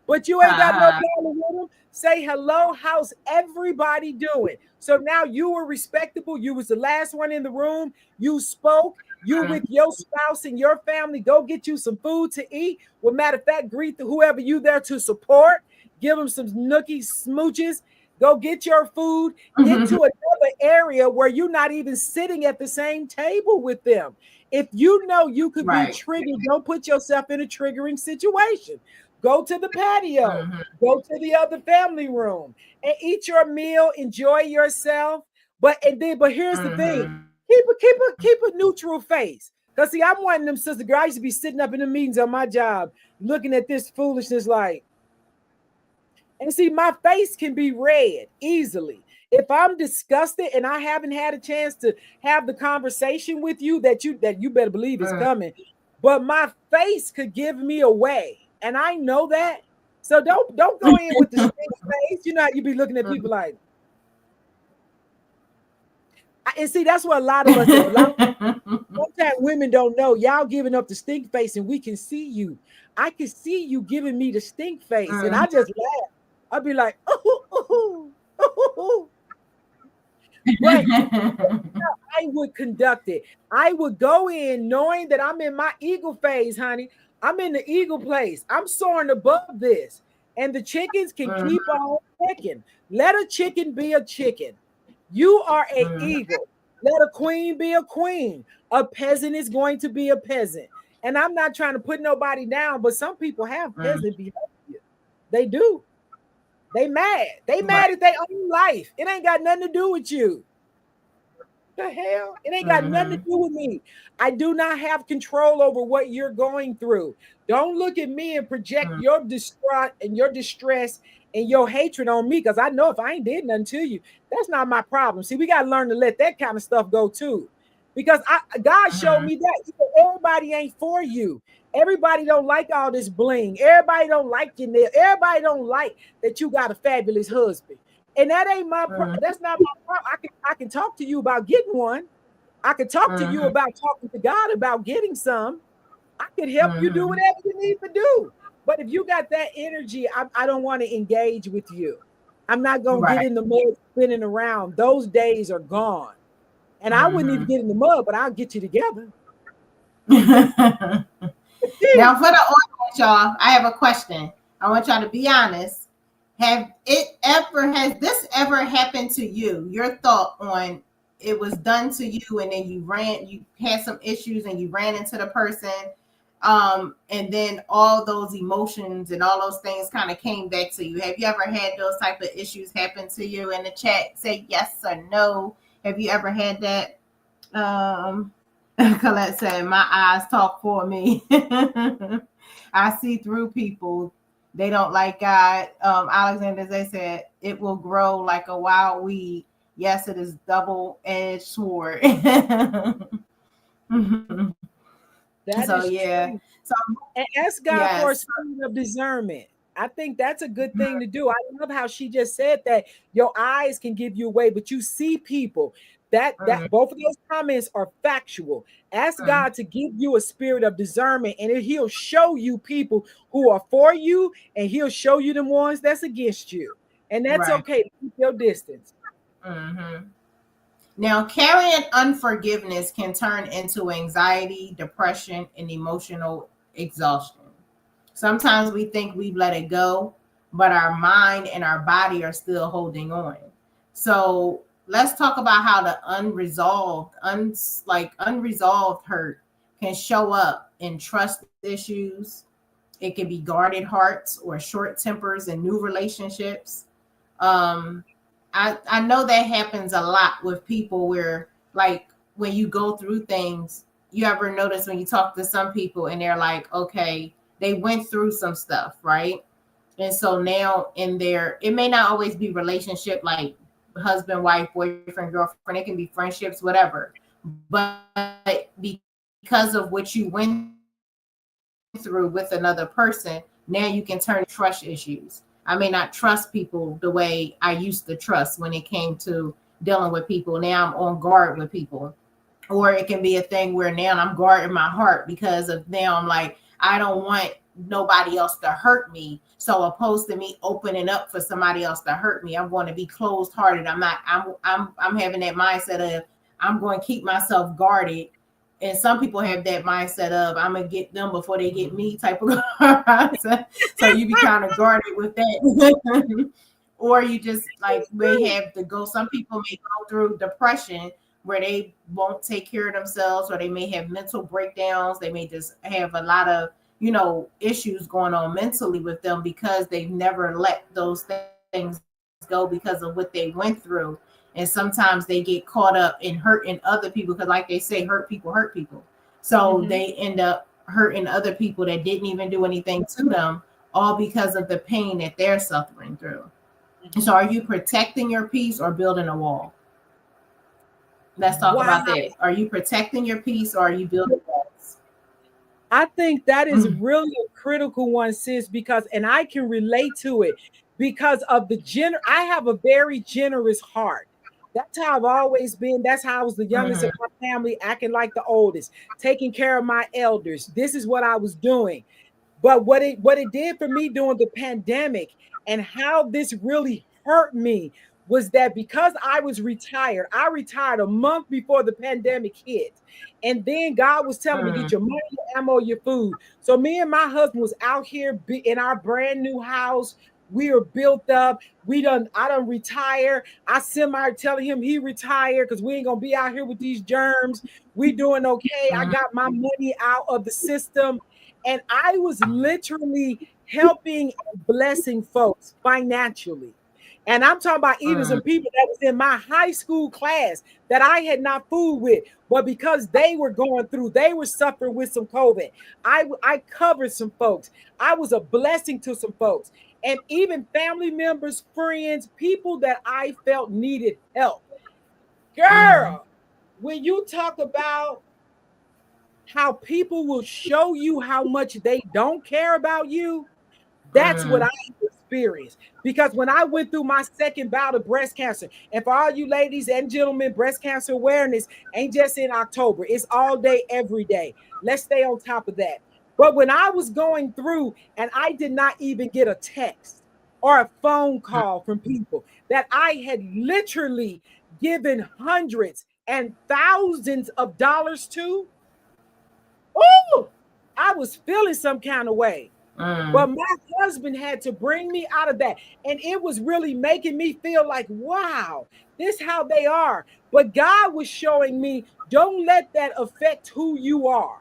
But you ain't got no problem with them. Say hello. How's everybody doing? So now you were respectable. You was the last one in the room. You spoke. You with your spouse and your family. Go get you some food to eat. Well, matter of fact, greet whoever you there to support. Give them some nookie smooches. Go get your food. Get to another area where you're not even sitting at the same table with them. If you know you could be triggered, don't put yourself in a triggering situation. Go to the patio, go to the other family room, and eat your meal. Enjoy yourself. But here's the thing: keep a neutral face. Cause see, I'm one of them sister girls. I used to be sitting up in the meetings on my job, looking at this foolishness, like, and see, my face can be read easily. If I'm disgusted and I haven't had a chance to have the conversation with you, that you better believe is coming. But my face could give me away. And I know that. So don't go in with the face. You know how you be looking at people like. And see, that's what a lot of us do. Sometimes women don't know. Y'all giving up the stink face, and we can see you. I can see you giving me the stink face, and I just laugh. I'll be like, ooh. But I would conduct it. I would go in knowing that I'm in my eagle phase, honey. I'm in the eagle place. I'm soaring above this. And the chickens can keep on picking. Let a chicken be a chicken. You are an eagle. Let a queen be a queen. A peasant is going to be a peasant. And I'm not trying to put nobody down, but some people have peasant behavior. They do. They mad. They mad at their own life. It ain't got nothing to do with you. The hell? It ain't got nothing to do with me. I do not have control over what you're going through. Don't look at me and project your distraught and your distress and your hatred on me, because I know if I ain't did nothing to you, that's not my problem. See, we got to learn to let that kind of stuff go too, because God showed me that everybody ain't for you. Everybody don't like all this bling. Everybody don't like your nail. Everybody don't like that you got a fabulous husband. And that ain't my problem. That's not my problem. I can talk to you about getting one. I can talk to you about talking to God about getting some. I can help you do whatever you need to do. But if you got that energy, I don't want to engage with you. I'm not going to get in the mud spinning around. Those days are gone. And I wouldn't even get in the mud, but I'll get you together. Now, for the audience, y'all, I have a question. I want y'all to be honest. Has this ever happened to you? Your thought on it was done to you, and then you had some issues and you ran into the person, and then all those emotions and all those things kind of came back to you. Have you ever had those type of issues happen to you? In the chat, say yes or no. Have you ever had that? Colette said, my eyes talk for me. I see through people. They don't like God. Alexander, they said, it will grow like a wild weed. Yes, it is double-edged sword. So, yeah. So, and ask God for a spirit of discernment. I think that's a good thing to do. I love how she just said that your eyes can give you away, but you see people. That both of those comments are factual. Ask God to give you a spirit of discernment, and he'll show you people who are for you, and he'll show you the ones that's against you. And that's okay to keep your distance. Mm-hmm. Now, carrying unforgiveness can turn into anxiety, depression, and emotional exhaustion. Sometimes we think we've let it go, but our mind and our body are still holding on. So let's talk about how the unresolved hurt can show up in trust issues. It can be guarded hearts or short tempers in new relationships. Um, I know that happens a lot with people where, like, when you go through things, you ever notice when you talk to some people and they're like, okay, they went through some stuff, right? And so now in their, it may not always be relationship like husband, wife, boyfriend, girlfriend, it can be friendships, whatever. But because of what you went through with another person, now you can turn trust issues. I may not trust people the way I used to trust when it came to dealing with people. Now I'm on guard with people. Or it can be a thing where now I'm guarding my heart because of now I'm like, I don't want nobody else to hurt me. So opposed to me opening up for somebody else to hurt me, I'm going to be closed hearted. I'm having that mindset of I'm going to keep myself guarded. And some people have that mindset of I'm gonna get them before they get me type of mindset. So you be kind of guarded with that. Or you just like may have to go. Some people may go through depression where they won't take care of themselves, or they may have mental breakdowns. They may just have a lot of, issues going on mentally with them because they've never let those things go because of what they went through. And sometimes they get caught up in hurting other people because, like they say, hurt people hurt people. So they end up hurting other people that didn't even do anything to them, all because of the pain that they're suffering through. So are you protecting your peace or building a wall? Let's talk about that. Are you protecting your peace or are you building walls? I think that is really a critical one, sis, and I can relate to it because of I have a very generous heart. That's how I've always been. That's how I was the youngest in my family, acting like the oldest, taking care of my elders. This is what I was doing. But what it did for me during the pandemic and how this really hurt me was that because I retired a month before the pandemic hit. And then God was telling me, get your money, your ammo, your food. So me and my husband was out here in our brand new house. We are built up. I done retire. I semi telling him he retired because we ain't gonna be out here with these germs. We doing okay. I got my money out of the system. And I was literally helping and blessing folks financially. And I'm talking about even some people that was in my high school class that I had not fooled with, but because they were going through, they were suffering with some COVID. I covered some folks. I was a blessing to some folks. And even family members, friends, people that I felt needed help. Girl, when you talk about how people will show you how much they don't care about you, that's what I experienced. Because when I went through my second bout of breast cancer, and for all you ladies and gentlemen, breast cancer awareness ain't just in October, it's all day, every day. Let's stay on top of that. But when I was going through and I did not even get a text or a phone call from people that I had literally given hundreds and thousands of dollars to, oh, I was feeling some kind of way. But my husband had to bring me out of that. And it was really making me feel like, wow, this how they are. But God was showing me, don't let that affect who you are.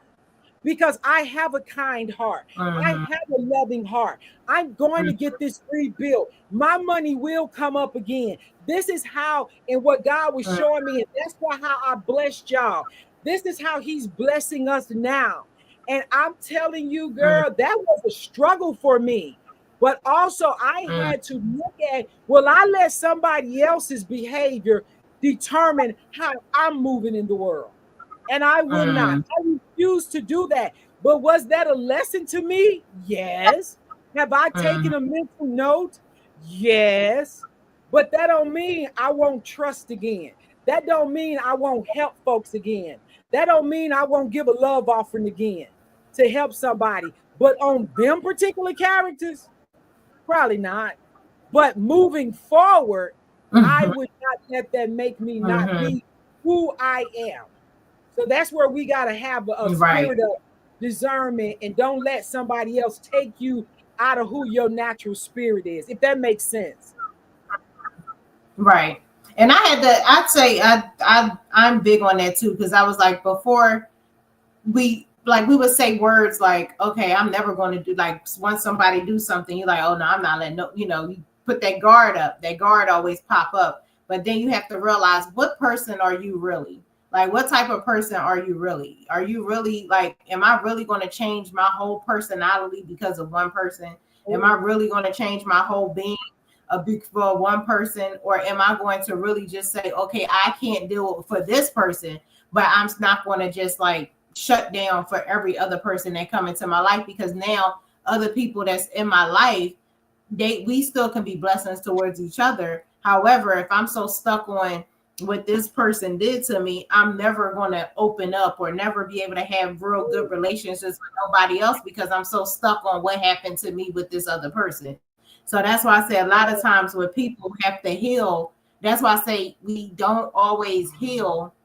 Because I have a kind heart. I have a loving heart. I'm going to get this rebuilt. My money will come up again. This is how, and what God was showing me, and that's why how I blessed y'all. This is how he's blessing us now. And I'm telling you, girl, that was a struggle for me. But also I had to look at, will I let somebody else's behavior determine how I'm moving in the world? And I will not. I refuse to do that. But was that a lesson to me? Yes. Have I taken a mental note? Yes. But that don't mean I won't trust again. That don't mean I won't help folks again. That don't mean I won't give a love offering again to help somebody. But on them particular characters, probably not. But moving forward, I would not let that make me not Mm-hmm. be who I am. So that's where we got to have a Right. spirit of discernment and don't let somebody else take you out of who your natural spirit is, if that makes sense. Right. And I'd say I'm big on that too, because I was like, before we would say words like, okay, I'm never going to do, like, once somebody do something, you're like, oh no, I'm not letting no, you put that guard up. That guard always pop up. But then you have to realize, what person are you really? Like, what type of person are you really? Are you really, like, am I really going to change my whole personality because of one person? Am I really going to change my whole being for one person? Or am I going to really just say, okay, I can't do it for this person, but I'm not going to just like shut down for every other person that come into my life, because now other people that's in my life, we still can be blessings towards each other. However, if I'm so stuck on what this person did to me, I'm never going to open up or never be able to have real good relationships with nobody else, because I'm so stuck on what happened to me with this other person. So that's why I say, a lot of times when people have to heal, that's why I say we don't always heal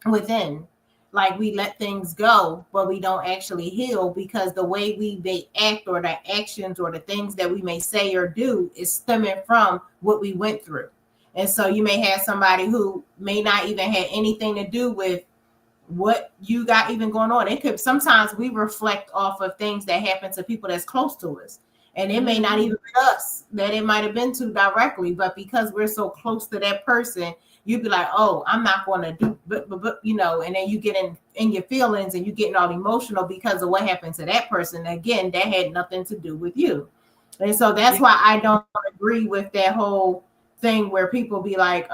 within. Like, we let things go, but we don't actually heal, because the way they act, or the actions, or the things that we may say or do, is stemming from what we went through. And so you may have somebody who may not even have anything to do with what you got even going on. It could, sometimes we reflect off of things that happen to people that's close to us. And it may not even be us that it might have been to directly, but because we're so close to that person, you'd be like, oh, I'm not going to do, but, and then you get in your feelings, and you getting all emotional because of what happened to that person. Again, that had nothing to do with you. And so that's why I don't agree with that whole thing where people be like,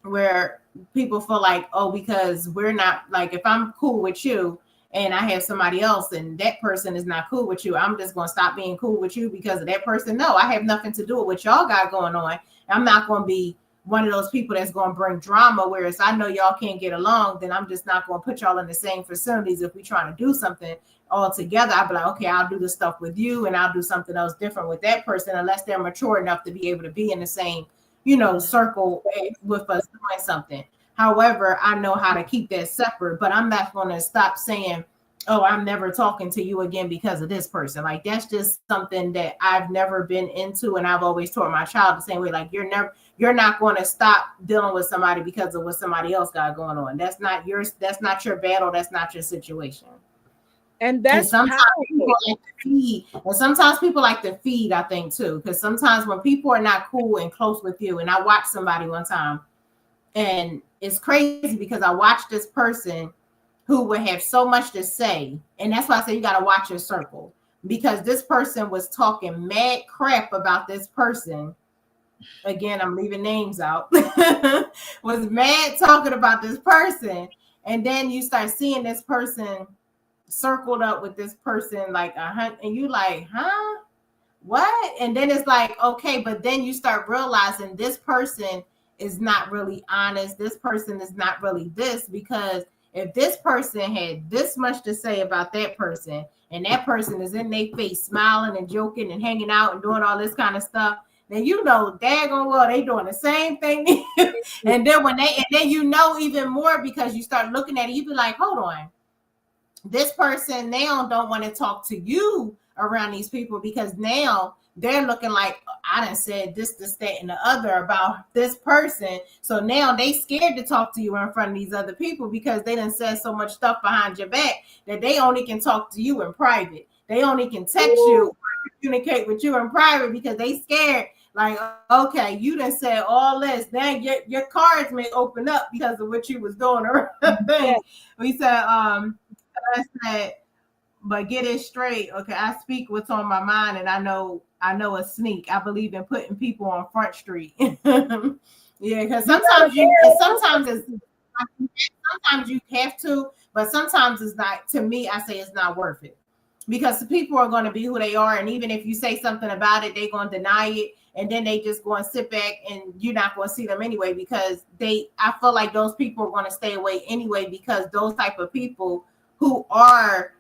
where people feel like, oh, because we're not, like, if I'm cool with you and I have somebody else and that person is not cool with you, I'm just going to stop being cool with you because of that person. No, I have nothing to do with what y'all got going on. I'm not going to be one of those people that's going to bring drama. Whereas I know y'all can't get along, then I'm just not going to put y'all in the same facilities. If we trying to do something all together, I'll be like, okay, I'll do this stuff with you and I'll do something else different with that person, unless they're mature enough to be able to be in the same, circle with us doing something. However, I know how to keep that separate, but I'm not going to stop saying, oh, I'm never talking to you again because of this person. Like, that's just something that I've never been into. And I've always taught my child the same way. Like, you're not going to stop dealing with somebody because of what somebody else got going on. That's not yours. That's not your battle. That's not your situation. And that's sometimes people powerful. like to feed, and sometimes people like to feed, I think too, because sometimes when people are not cool and close with you, and I watched somebody one time, and it's crazy because I watched this person who would have so much to say, and that's why I say you got to watch your circle, because this person was talking mad crap about this person. Again, I'm leaving names out. Was mad talking about this person, and then you start seeing this person circled up with this person like and you like, huh? What? And then it's like, okay, but then you start realizing this person is not really honest. This person is not really this, because if this person had this much to say about that person, and that person is in their face smiling and joking and hanging out and doing all this kind of stuff, then daggone well they doing the same thing. And then even more, because you start looking at it, you be like, hold on, this person now don't want to talk to you around these people, because now they're looking like, I done said this, that, and the other about this person. So now they scared to talk to you in front of these other people, because they done said so much stuff behind your back that they only can talk to you in private. They only can text you or communicate with you in private, because they scared. Like, okay, you done said all this. Now your cards may open up because of what you was doing. Yeah. We said, I said, but get it straight. Okay, I speak what's on my mind, and I know a sneak. I believe in putting people on Front Street. Yeah, because sometimes you have to, but sometimes it's not. To me, I say it's not worth it, because the people are going to be who they are, and even if you say something about it, they're going to deny it, and then they just going to sit back, and you're not going to see them anyway, because I feel like those people are going to stay away anyway, because those type of people who are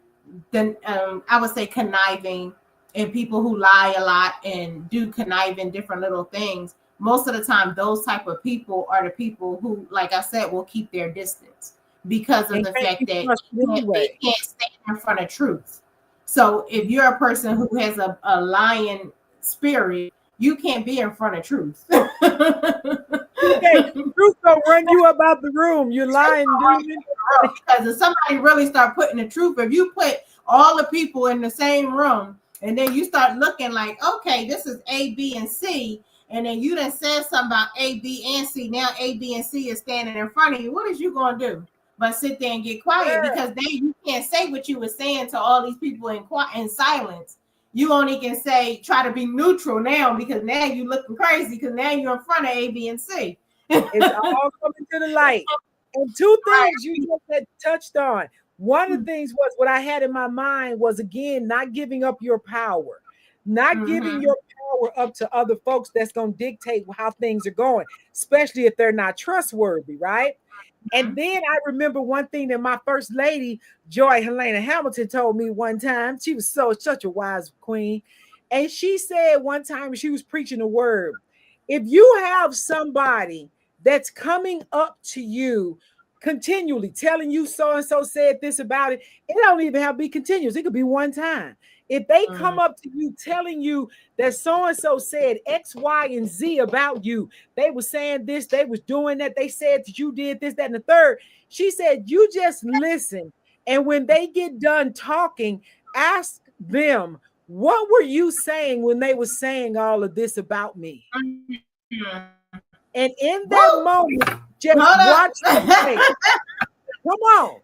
I would say conniving, and people who lie a lot and do connive in different little things, most of the time those type of people are the people who, like I said, will keep their distance because of the fact that they can't stand in front of truth. So if you're a person who has a lion spirit, you can't be in front of truth. Okay, truth gonna run you about the room. You're lying, dude. Because if somebody really start putting the truth, if you put all the people in the same room and then you start looking like, okay, this is A, B, and C, and then you done said something about A, B, and C. Now A, B, and C is standing in front of you. What is you gonna do? But sit there and get quiet, because then you can't say what you were saying to all these people in silence. You only can say, try to be neutral now, because now you're looking crazy, because now you're in front of A, B, and C. It's all coming to the light. And two things you just had touched on. One of the things was what I had in my mind was, again, not giving up your power, not giving your power up to other folks that's going to dictate how things are going, especially if they're not trustworthy, right? And then I remember one thing that my first lady, Joy Helena Hamilton, told me one time. She was such a wise queen. And she said one time she was preaching the word, if you have somebody that's coming up to you continually telling you so-and-so said this about it, it don't even have to be continuous. It could be one time. If they come up to you telling you that so-and-so said X, Y, and Z about you, they were saying this, they was doing that, they said that you did this, that, and the third. She said, you just listen. And when they get done talking, ask them, what were you saying when they were saying all of this about me? And in that moment, just watch them face. Come on.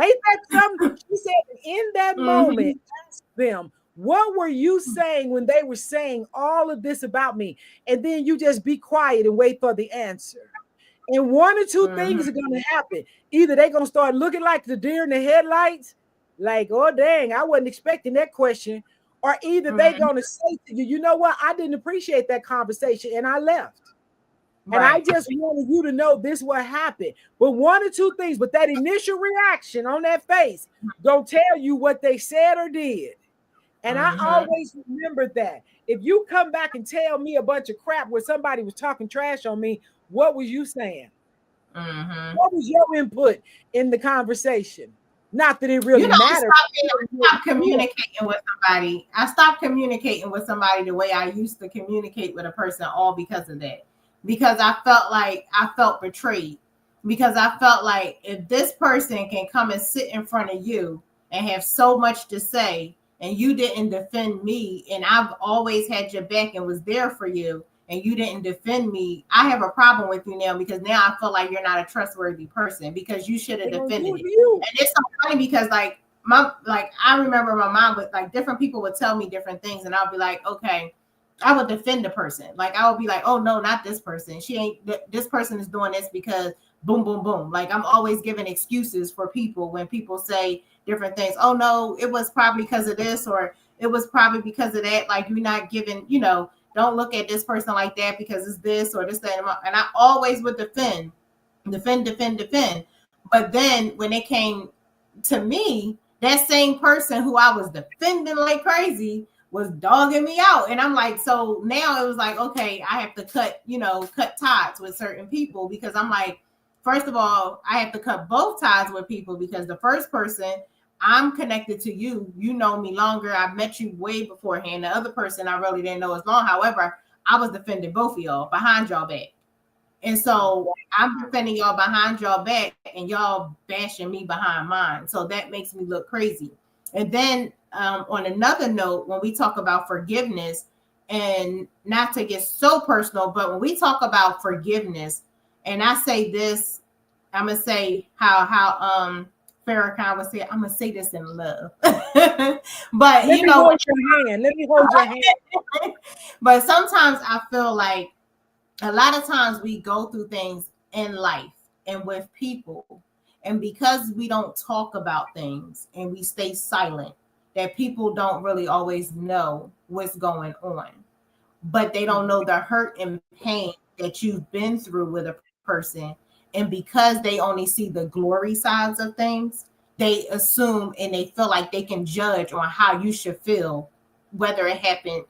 Ain't that something? She said, in that moment, ask them, what were you saying when they were saying all of this about me? And then you just be quiet and wait for the answer. And one or two things are going to happen. Either they're going to start looking like the deer in the headlights, like, oh, dang, I wasn't expecting that question. Or either they're going to say to you, you know what? I didn't appreciate that conversation and I left. And I just wanted you to know this what happened. But one or two things, but that initial reaction on that face gonna tell you what they said or did. And I always remember that. If you come back and tell me a bunch of crap where somebody was talking trash on me, what was you saying? What was your input in the conversation? Not that it really matters. I stopped communicating with somebody. I stopped communicating with somebody the way I used to communicate with a person, all because of that. Because I felt betrayed. Because I felt like if this person can come and sit in front of you and have so much to say, and you didn't defend me, and I've always had your back and was there for you, and you didn't defend me, I have a problem with you now, because now I feel like you're not a trustworthy person, because you should have defended it. And it's so funny because I remember my mom would, like, different people would tell me different things, and I'll be like, okay, I would defend the person. Like, I would be like, oh no, not this person. This person is doing this because boom, boom, boom. Like, I'm always giving excuses for people when people say different things. Oh no, it was probably because of this, or it was probably because of that. Like, you're not giving, don't look at this person like that because it's this or this, that. And I always would defend. But then when it came to me, that same person who I was defending like crazy was dogging me out. And I'm like, so now it was like, okay, I have to cut ties with certain people, because I'm like, first of all, I have to cut both ties with people, because the first person, I'm connected to you. You know me longer. I've met you way beforehand. The other person I really didn't know as long. However, I was defending both of y'all behind y'all back. And so I'm defending y'all behind y'all back, and y'all bashing me behind mine. So that makes me look crazy. And then on another note, when we talk about forgiveness, and not to get so personal, but when we talk about forgiveness, and I say this, I'm gonna say how Farrakhan would say, I'm gonna say this in love. But let me hold your hand. But sometimes I feel like a lot of times we go through things in life and with people, and because we don't talk about things and we stay silent, that people don't really always know what's going on, but they don't know the hurt and pain that you've been through with a person. And because they only see the glory sides of things, they assume and they feel like they can judge on how you should feel, whether it happened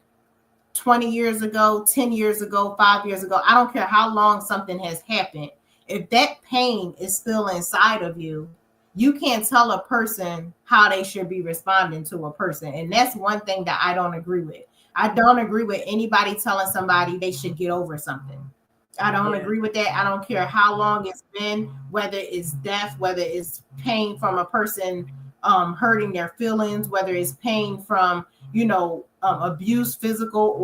20 years ago, 10 years ago, 5 years ago. I don't care how long something has happened. If that pain is still inside of you, you can't tell a person how they should be responding to a person. And that's one thing that I don't agree with. I don't agree with anybody telling somebody they should get over something. I don't agree with that. I don't care how long it's been, whether it's death, whether it's pain from a person hurting their feelings, whether it's pain from, abuse, physical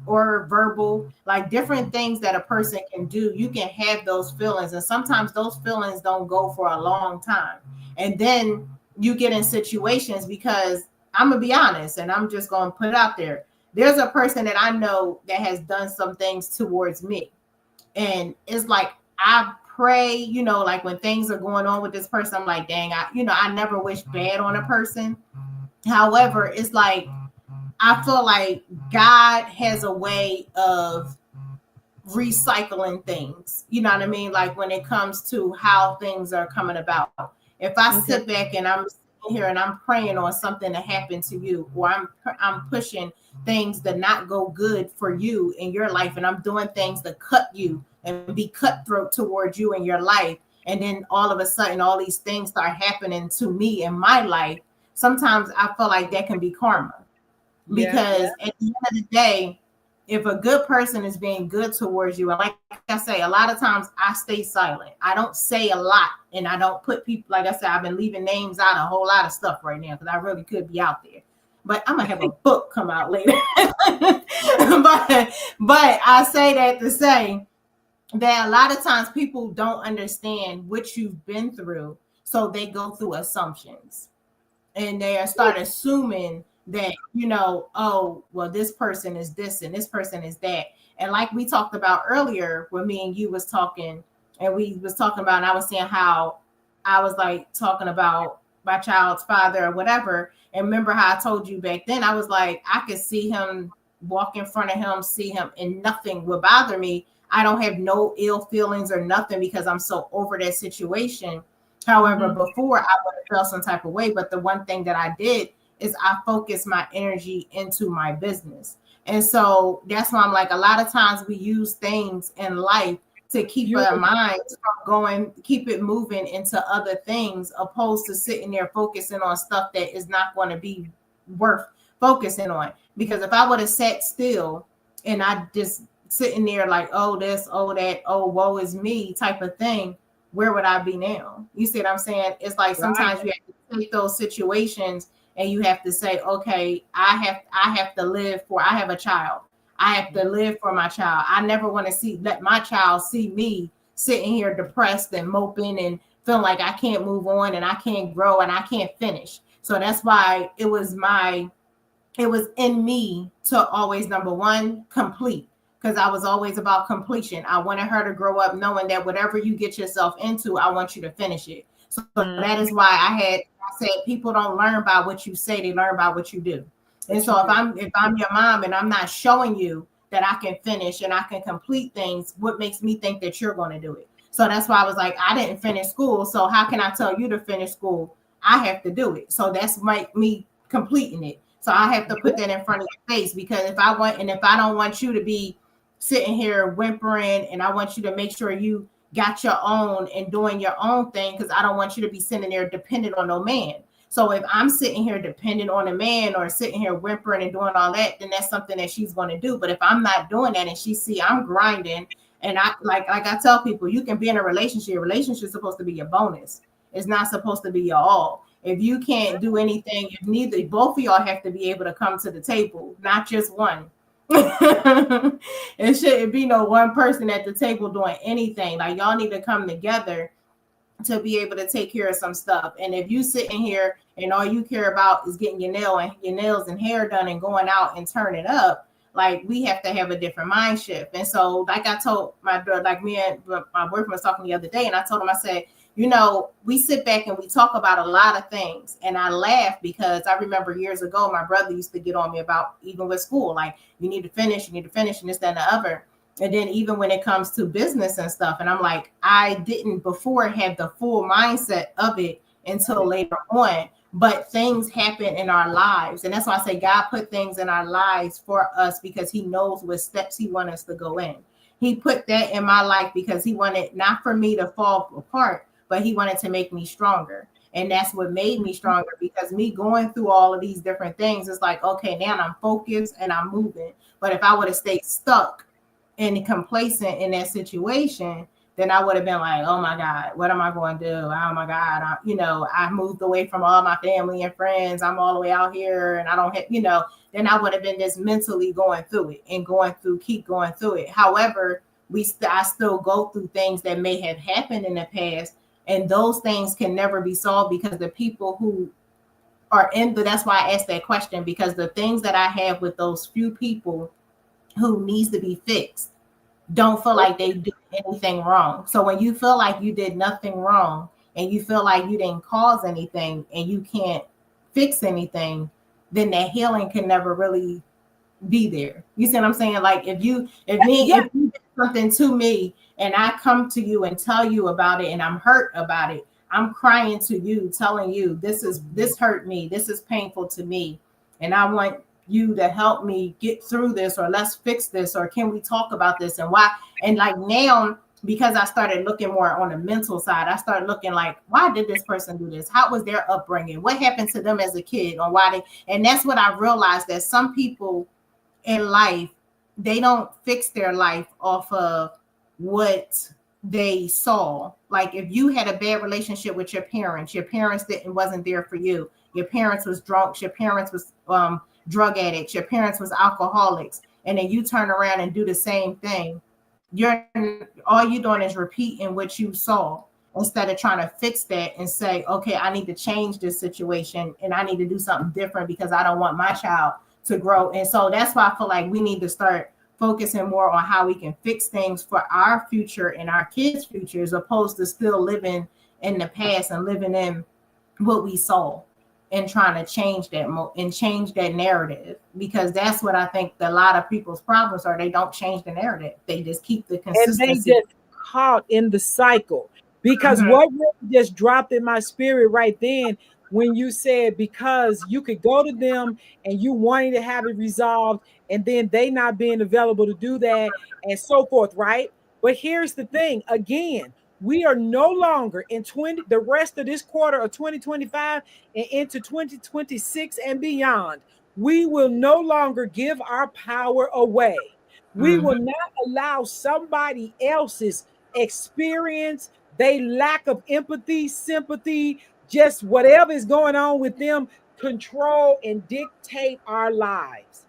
or verbal, like different things that a person can do. You can have those feelings, and sometimes those feelings don't go for a long time. And then you get in situations, because I'm gonna be honest, and I'm just gonna put it out there. There's a person that I know that has done some things towards me. And it's like, I pray, like when things are going on with this person, I'm like, dang, I never wish bad on a person. However, it's like, I feel like God has a way of recycling things. You know what I mean? Like when it comes to how things are coming about. If I sit back and I'm sitting here and I'm praying on something to happen to you, or I'm pushing things that not go good for you in your life, and I'm doing things to cut you and be cutthroat towards you in your life, and then all of a sudden all these things start happening to me in my life, sometimes I feel like that can be karma. Because at the end of the day, if a good person is being good towards you, and like I say, a lot of times I stay silent. I don't say a lot, and I don't put people, like I said, I've been leaving names out, a whole lot of stuff right now, because I really could be out there. But I'm gonna have a book come out later. but I say that to say that a lot of times people don't understand what you've been through, so they go through assumptions, and they start assuming that, oh, well, this person is this and this person is that. And like we talked about earlier, when me and you was talking, and we was talking about, and I was saying how I was like talking about my child's father or whatever. And remember how I told you back then, I was like, I could see him, walk in front of him, see him, and nothing would bother me. I don't have no ill feelings or nothing, because I'm so over that situation. However, before, I would have felt some type of way. But the one thing that I did is I focused my energy into my business. And so that's why I'm like, a lot of times we use things in life to keep our minds from going, keep it moving into other things, opposed to sitting there focusing on stuff that is not going to be worth focusing on. Because if I would have sat still and I just sitting there like, oh, this, oh, that, oh, woe is me type of thing, where would I be now? You see what I'm saying? It's like sometimes you have to take those situations and you have to say, okay, I have to live for, I have a child. I have to live for my child. I never want to let my child see me sitting here depressed and moping and feeling like I can't move on and I can't grow and I can't finish. So that's why it was in me to always, number one, complete. Because I was always about completion. I wanted her to grow up knowing that whatever you get yourself into, I want you to finish it. So that is why I said people don't learn by what you say, they learn by what you do. And so if I'm your mom and I'm not showing you that I can finish and I can complete things, what makes me think that you're going to do it? So that's why I was like, I didn't finish school. So how can I tell you to finish school? I have to do it. So that's me completing it. So I have to put that in front of your face, because if I don't want you to be sitting here whimpering, and I want you to make sure you got your own and doing your own thing, because I don't want you to be sitting there dependent on no man. So if I'm sitting here dependent on a man or sitting here whimpering and doing all that, then that's something that she's going to do. But if I'm not doing that and she see I'm grinding, and I like I tell people, you can be in a relationship. Relationship is supposed to be your bonus. It's not supposed to be your all. If you can't do anything, both of y'all have to be able to come to the table, not just one. It shouldn't be no one person at the table doing anything. Like, y'all need to come together to be able to take care of some stuff. And if you sitting here and all you care about is getting your nails and hair done and going out and turning up, like, we have to have a different mind shift. And so, like I told my boyfriend was talking the other day, and I told him, I said, we sit back and we talk about a lot of things. And I laugh because I remember years ago, my brother used to get on me about, even with school, like, you need to finish, and this, that, and the other. And then even when it comes to business and stuff, and I'm like, I didn't before have the full mindset of it until later on. but things happen in our lives. And that's why I say God put things in our lives for us because he knows what steps he wants us to go in. He put that in my life because he wanted not for me to fall apart, but he wanted to make me stronger. And that's what made me stronger, because me going through all of these different things, it's like, okay, now I'm focused and I'm moving. But if I would have stayed stuck and complacent in that situation, then I would have been like, oh my God, what am I going to do? Oh my God, I moved away from all my family and friends. I'm all the way out here and I don't have, then I would have been just mentally going through it and keep going through it. However, I still go through things that may have happened in the past, and those things can never be solved because the people who are that's why I asked that question, because the things that I have with those few people who needs to be fixed don't feel like they do anything wrong. So when you feel like you did nothing wrong and you feel like you didn't cause anything and you can't fix anything, then that healing can never really be there. You see what I'm saying? Like if you did something to me and I come to you and tell you about it and I'm hurt about it, I'm crying to you, telling you this hurt me, this is painful to me, and I want you to help me get through this, or let's fix this, or can we talk about this, and why. And like now, because I started looking more on the mental side, I started looking like, why did this person do this? How was their upbringing? What happened to them as a kid? Or why and that's what I realized, that some people in life, they don't fix their life off of what they saw. Like if you had a bad relationship with your parents wasn't there for you. Your parents was drunk, your parents was drug addicts, your parents was alcoholics, and then you turn around and do the same thing. All you're doing is repeating what you saw, instead of trying to fix that and say, okay, I need to change this situation and I need to do something different because I don't want my child to grow. And so that's why I feel like we need to start focusing more on how we can fix things for our future and our kids' future, as opposed to still living in the past and living in what we saw, and trying to change that and change that narrative, because that's what I think a lot of people's problems are. They don't change the narrative. They just keep the consistency. And they just caught in the cycle. Because what really just dropped in my spirit right then, when you said, because you could go to them and you wanting to have it resolved, and then they not being available to do that and so forth, right? But here's the thing, again, we are no longer in the rest of this quarter of 2025 and into 2026 and beyond. We will no longer give our power away. We will not allow somebody else's experience, they lack of empathy, sympathy, just whatever is going on with them, control and dictate our lives.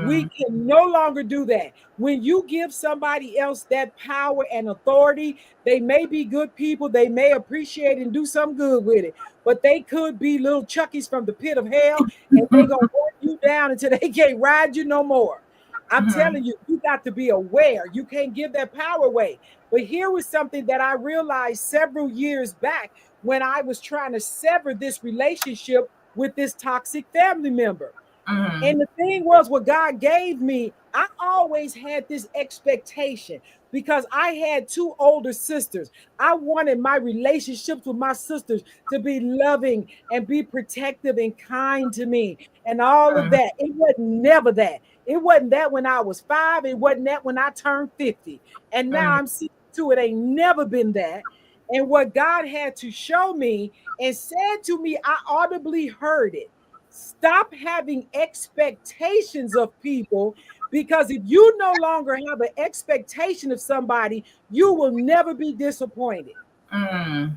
We can no longer do that. When you give somebody else that power and authority, they may be good people, they may appreciate and do some good with it, but they could be little Chuckies from the pit of hell, and they're gonna work you down until they can't ride you no more. I'm telling you, you got to be aware. You can't give that power away. But here was something that I realized several years back when I was trying to sever this relationship with this toxic family member. And the thing was, what God gave me, I always had this expectation, because I had two older sisters. I wanted my relationships with my sisters to be loving and be protective and kind to me and all of that. It wasn't never that. It wasn't that when I was 5. It wasn't that when I turned 50. And now I'm seeing to it ain't never been that. And what God had to show me and said to me, I audibly heard it. Stop having expectations of people, because if you no longer have an expectation of somebody, you will never be disappointed. Now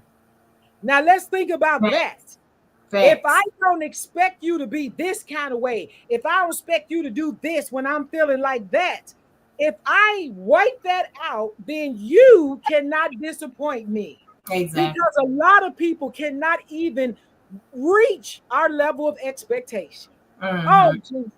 let's think about that. If I don't expect you to be this kind of way, if I don't expect you to do this when I'm feeling like that, if I wipe that out, then you cannot disappoint me. Exactly. Because a lot of people cannot even reach our level of expectation. Oh, Jesus.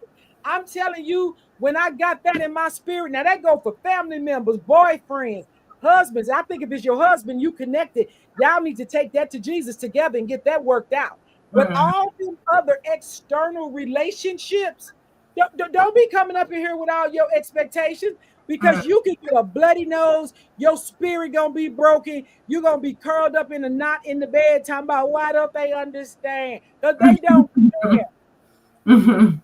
I'm telling you, when I got that in my spirit, now that go for family members, boyfriends, husbands. I think if it's your husband, you connected, y'all need to take that to Jesus together and get that worked out. But all these other external relationships, don't be coming up in here with all your expectations, because you can get a bloody nose, your spirit gonna be broken, you're gonna be curled up in a knot in the bed talking about why don't they understand? Because they don't care.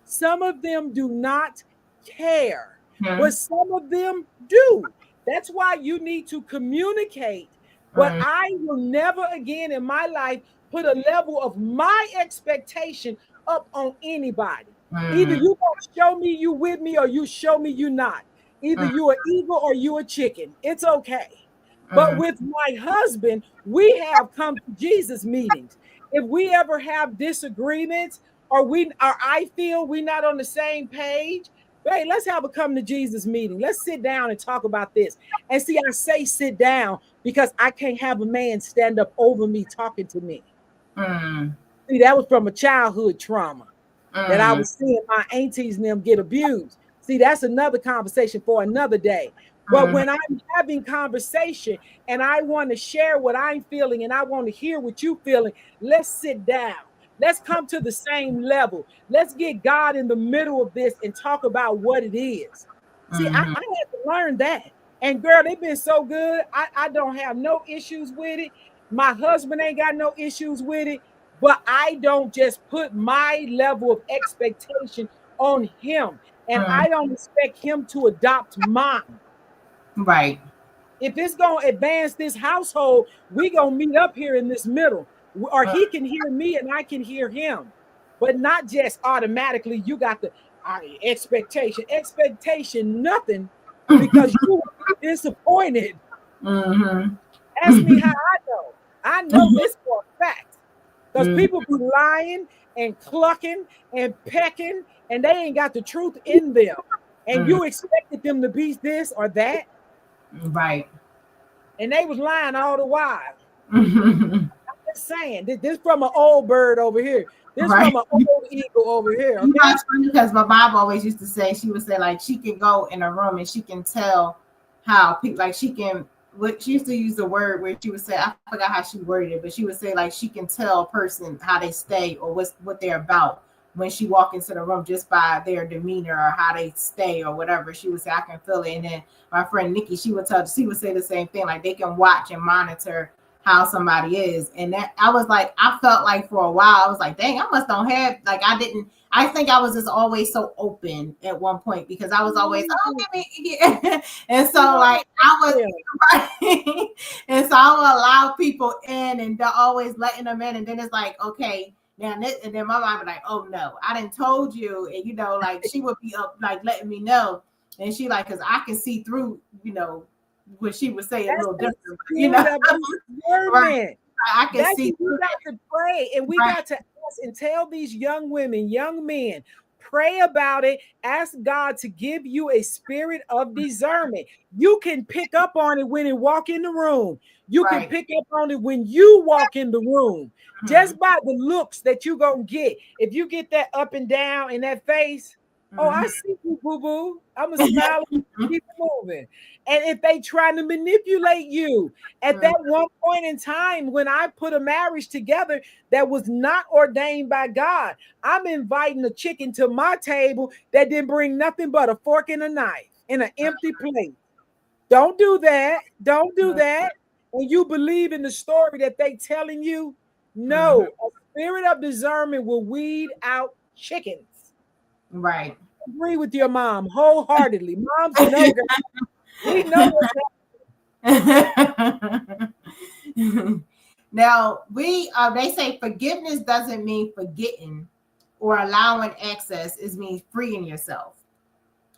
Some of them do not care, but some of them do. That's why you need to communicate. But I will never again in my life put a level of my expectation up on anybody. Either you gonna show me you with me or you show me you not. Either you are eagle or you a chicken. It's okay. But with my husband, we have come to Jesus meetings. If we ever have disagreements or I feel we're not on the same page, hey, let's have a come to Jesus meeting. Let's sit down and talk about this. And see, I say sit down because I can't have a man stand up over me talking to me. See, that was from a childhood trauma that I was seeing my aunties and them get abused. See, that's another conversation for another day. But when I'm having conversation and I want to share what I'm feeling and I want to hear what you're feeling, let's sit down. Let's come to the same level. Let's get God in the middle of this and talk about what it is. See, I had to learn that. And girl, they've been so good. I don't have no issues with it. My husband ain't got no issues with it. But I don't just put my level of expectation on him. And I don't expect him to adopt mine. Right. If it's going to advance this household, we going to meet up here in this middle. Or he can hear me and I can hear him. But not just automatically, you got the expectation. Expectation, nothing, because you were disappointed. Ask me how I know. I know this for a fact. Because people be lying and clucking and pecking, and they ain't got the truth in them. And you expected them to be this or that. Right. And they was lying all the while. I'm just saying, this from an old bird over here. This from an old eagle over here. Okay? It's funny because my mom always used to say, she would say, like, she can go in a room and she can tell how people, like, she used to use the word where she would say, I forgot how she worded it, but she would say, like, she can tell a person how they stay or what they're about when she walk into the room just by their demeanor or how they stay or whatever. She would say, I can feel it. And then my friend Nikki, she would say the same thing, like they can watch and monitor how somebody is. And that I felt like for a while, I was like, dang, I must don't have, like, I think I was just always so open at one point because I was always, and so like I was, and so I would allow people in and they're always letting them in. And then it's like, okay, now, and then my mom would be like, oh no, I done told you. And, like she would be up, like letting me know. And she like, cause I can see through, what she would say a little different, Right. I can see. We got to pray and we got to ask and tell these young women, young men, pray about it. Ask God to give you a spirit of discernment. You can pick up on it when you walk in the room. You can pick up on it when you walk in the room. Just by the looks that you gonna get. If you get that up and down in that face, oh, I see you, boo-boo. I'm gonna smile and keep moving. And if they trying to manipulate you at that one point in time when I put a marriage together that was not ordained by God, I'm inviting a chicken to my table that didn't bring nothing but a fork and a knife and an empty plate. Don't do that. Don't do that. When you believe in the story that they telling you, no, a spirit of discernment will weed out chickens. Right. I agree with your mom wholeheartedly. Moms know that. We know what's happening. Now, they say forgiveness doesn't mean forgetting or allowing access. It means freeing yourself.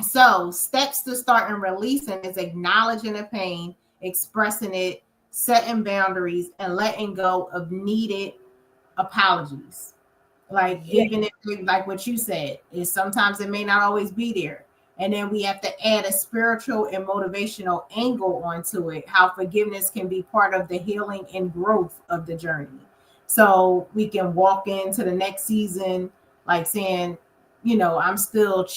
So steps to start and releasing is acknowledging the pain, expressing it, setting boundaries, and letting go of needed apologies. Like even if, like what you said, is sometimes it may not always be there. And then we have to add a spiritual and motivational angle onto it, how forgiveness can be part of the healing and growth of the journey. So we can walk into the next season like saying, I'm still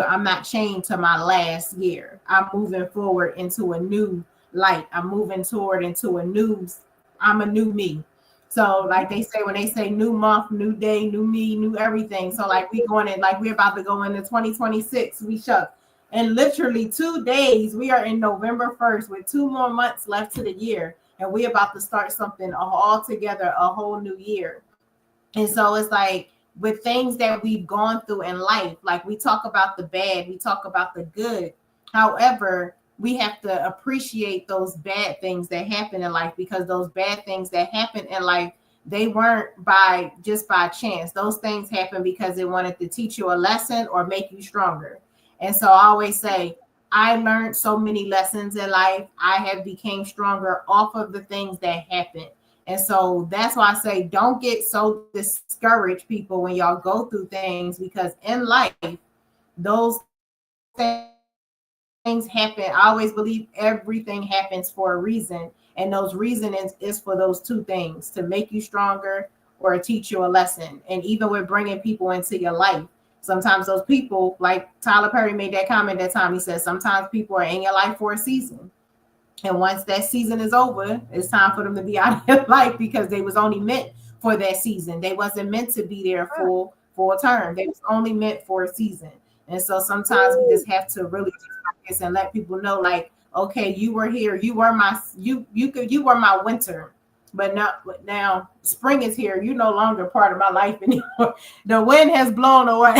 I'm not chained to my last year. I'm moving forward into a new light. I'm moving toward I'm a new me. So like they say, when they say new month, new day, new me, new everything. So like we going in, like we're about to go into 2026. We shook. In literally 2 days, we are in November 1st with 2 more months left to the year. And we about to start something all together, a whole new year. And so it's like with things that we've gone through in life, like we talk about the bad, we talk about the good. However, we have to appreciate those bad things that happen in life, because those bad things that happen in life, they weren't by chance. Those things happen because they wanted to teach you a lesson or make you stronger. And so I always say, I learned so many lessons in life. I have became stronger off of the things that happened. And so that's why I say, don't get so discouraged, people, when y'all go through things, because in life, those things happen. I always believe everything happens for a reason. And those reasons is for those two things, to make you stronger or teach you a lesson. And even with bringing people into your life, sometimes those people, like Tyler Perry made that comment that time, he said, sometimes people are in your life for a season. And once that season is over, it's time for them to be out of your life, because they was only meant for that season. They wasn't meant to be there full term. They was only meant for a season. And so sometimes we just have to really focus and let people know, like, okay, you were here, you were my winter, but now spring is here. You're no longer part of my life anymore. The wind has blown away.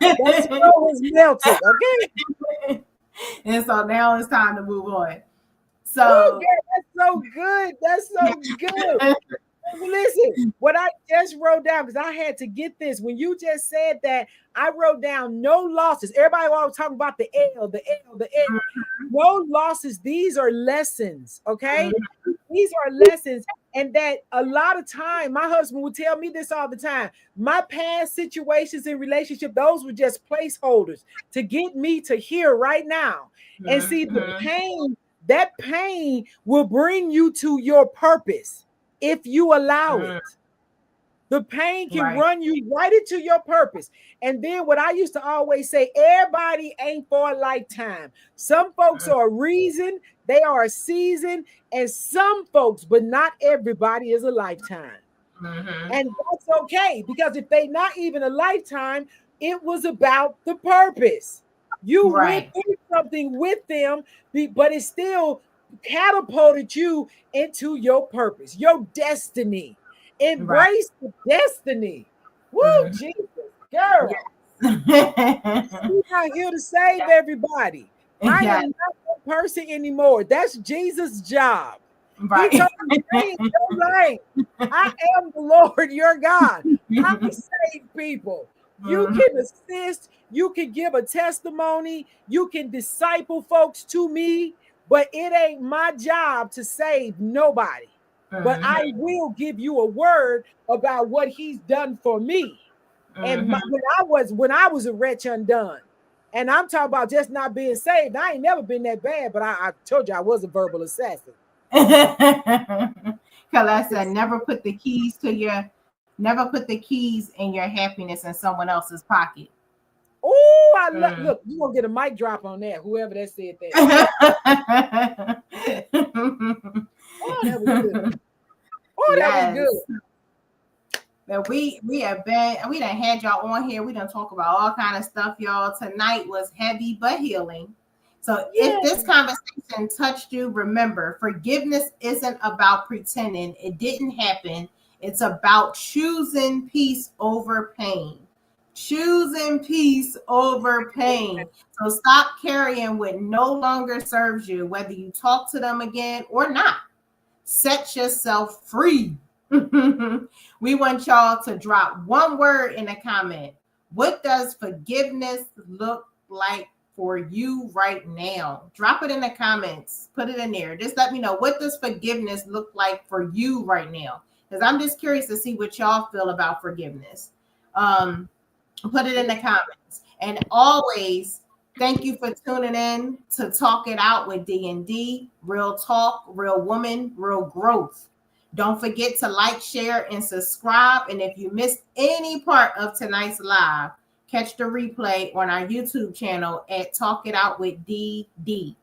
That snow is melted. Okay. And so now it's time to move on. So oh, that's so good. That's so good. Listen, what I just wrote down, because I had to get this. When you just said that, I wrote down no losses. Everybody always talking about the L, the L, the L. No losses. These are lessons. Okay. These are lessons. And that a lot of time, my husband would tell me this all the time. My past situations in relationship, those were just placeholders to get me to here right now. And see, the pain, that pain will bring you to your purpose if you allow it. The pain can run you right into your purpose. And then what I used to always say, everybody ain't for a lifetime. Some folks are a reason, they are a season, and some folks, but not everybody, is a lifetime. And that's okay, because if they not even a lifetime, it was about the purpose. You went through something with them, but it still catapulted you into your purpose, your destiny. Embrace the destiny. Woo, Jesus, girl. We're not here to save everybody. I am not that person anymore. That's Jesus' job. He told me, I am the Lord your God. I save people. You can assist, you can give a testimony, you can disciple folks to me, but it ain't my job to save nobody. But I will give you a word about what he's done for me. And when I was a wretch undone, and I'm talking about just not being saved. I ain't never been that bad, but I told you I was a verbal assassin. Because I said, never put the keys in your happiness in someone else's pocket. Oh, I love. Look, you're gonna get a mic drop on that. Whoever that said that. Oh, that was good. Oh, that was good. But we done had y'all on here. We done talk about all kind of stuff, y'all. Tonight was heavy but healing. So if this conversation touched you, remember, forgiveness isn't about pretending it didn't happen. It's about choosing peace over pain. Choosing peace over pain. So stop carrying what no longer serves you, whether you talk to them again or not. Set yourself free. We want y'all to drop one word in the comment. What does forgiveness look like for you right now? Drop it in the comments. Put it in there. Just let me know, what does forgiveness look like for you right now? Because I'm just curious to see what y'all feel about forgiveness. Put it in the comments. And always, thank you for tuning in to Talk It Out with D&D. Real talk, real woman, real growth. Don't forget to like, share, and subscribe. And if you missed any part of tonight's live, catch the replay on our YouTube channel at Talk It Out with DD.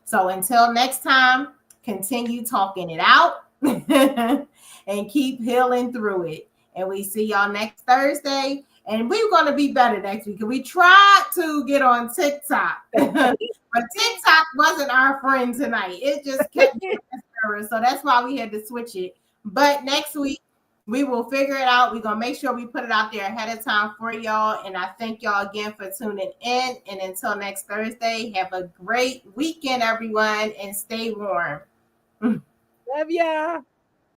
So until next time, continue talking it out and keep healing through it. And we see y'all next Thursday And we're going to be better next week. We tried to get on TikTok, but TikTok wasn't our friend tonight. It just kept getting errors. So that's why we had to switch it. But next week, we will figure it out. We're going to make sure we put it out there ahead of time for y'all. And I thank y'all again for tuning in. And until next Thursday, have a great weekend, everyone, and stay warm. Love y'all.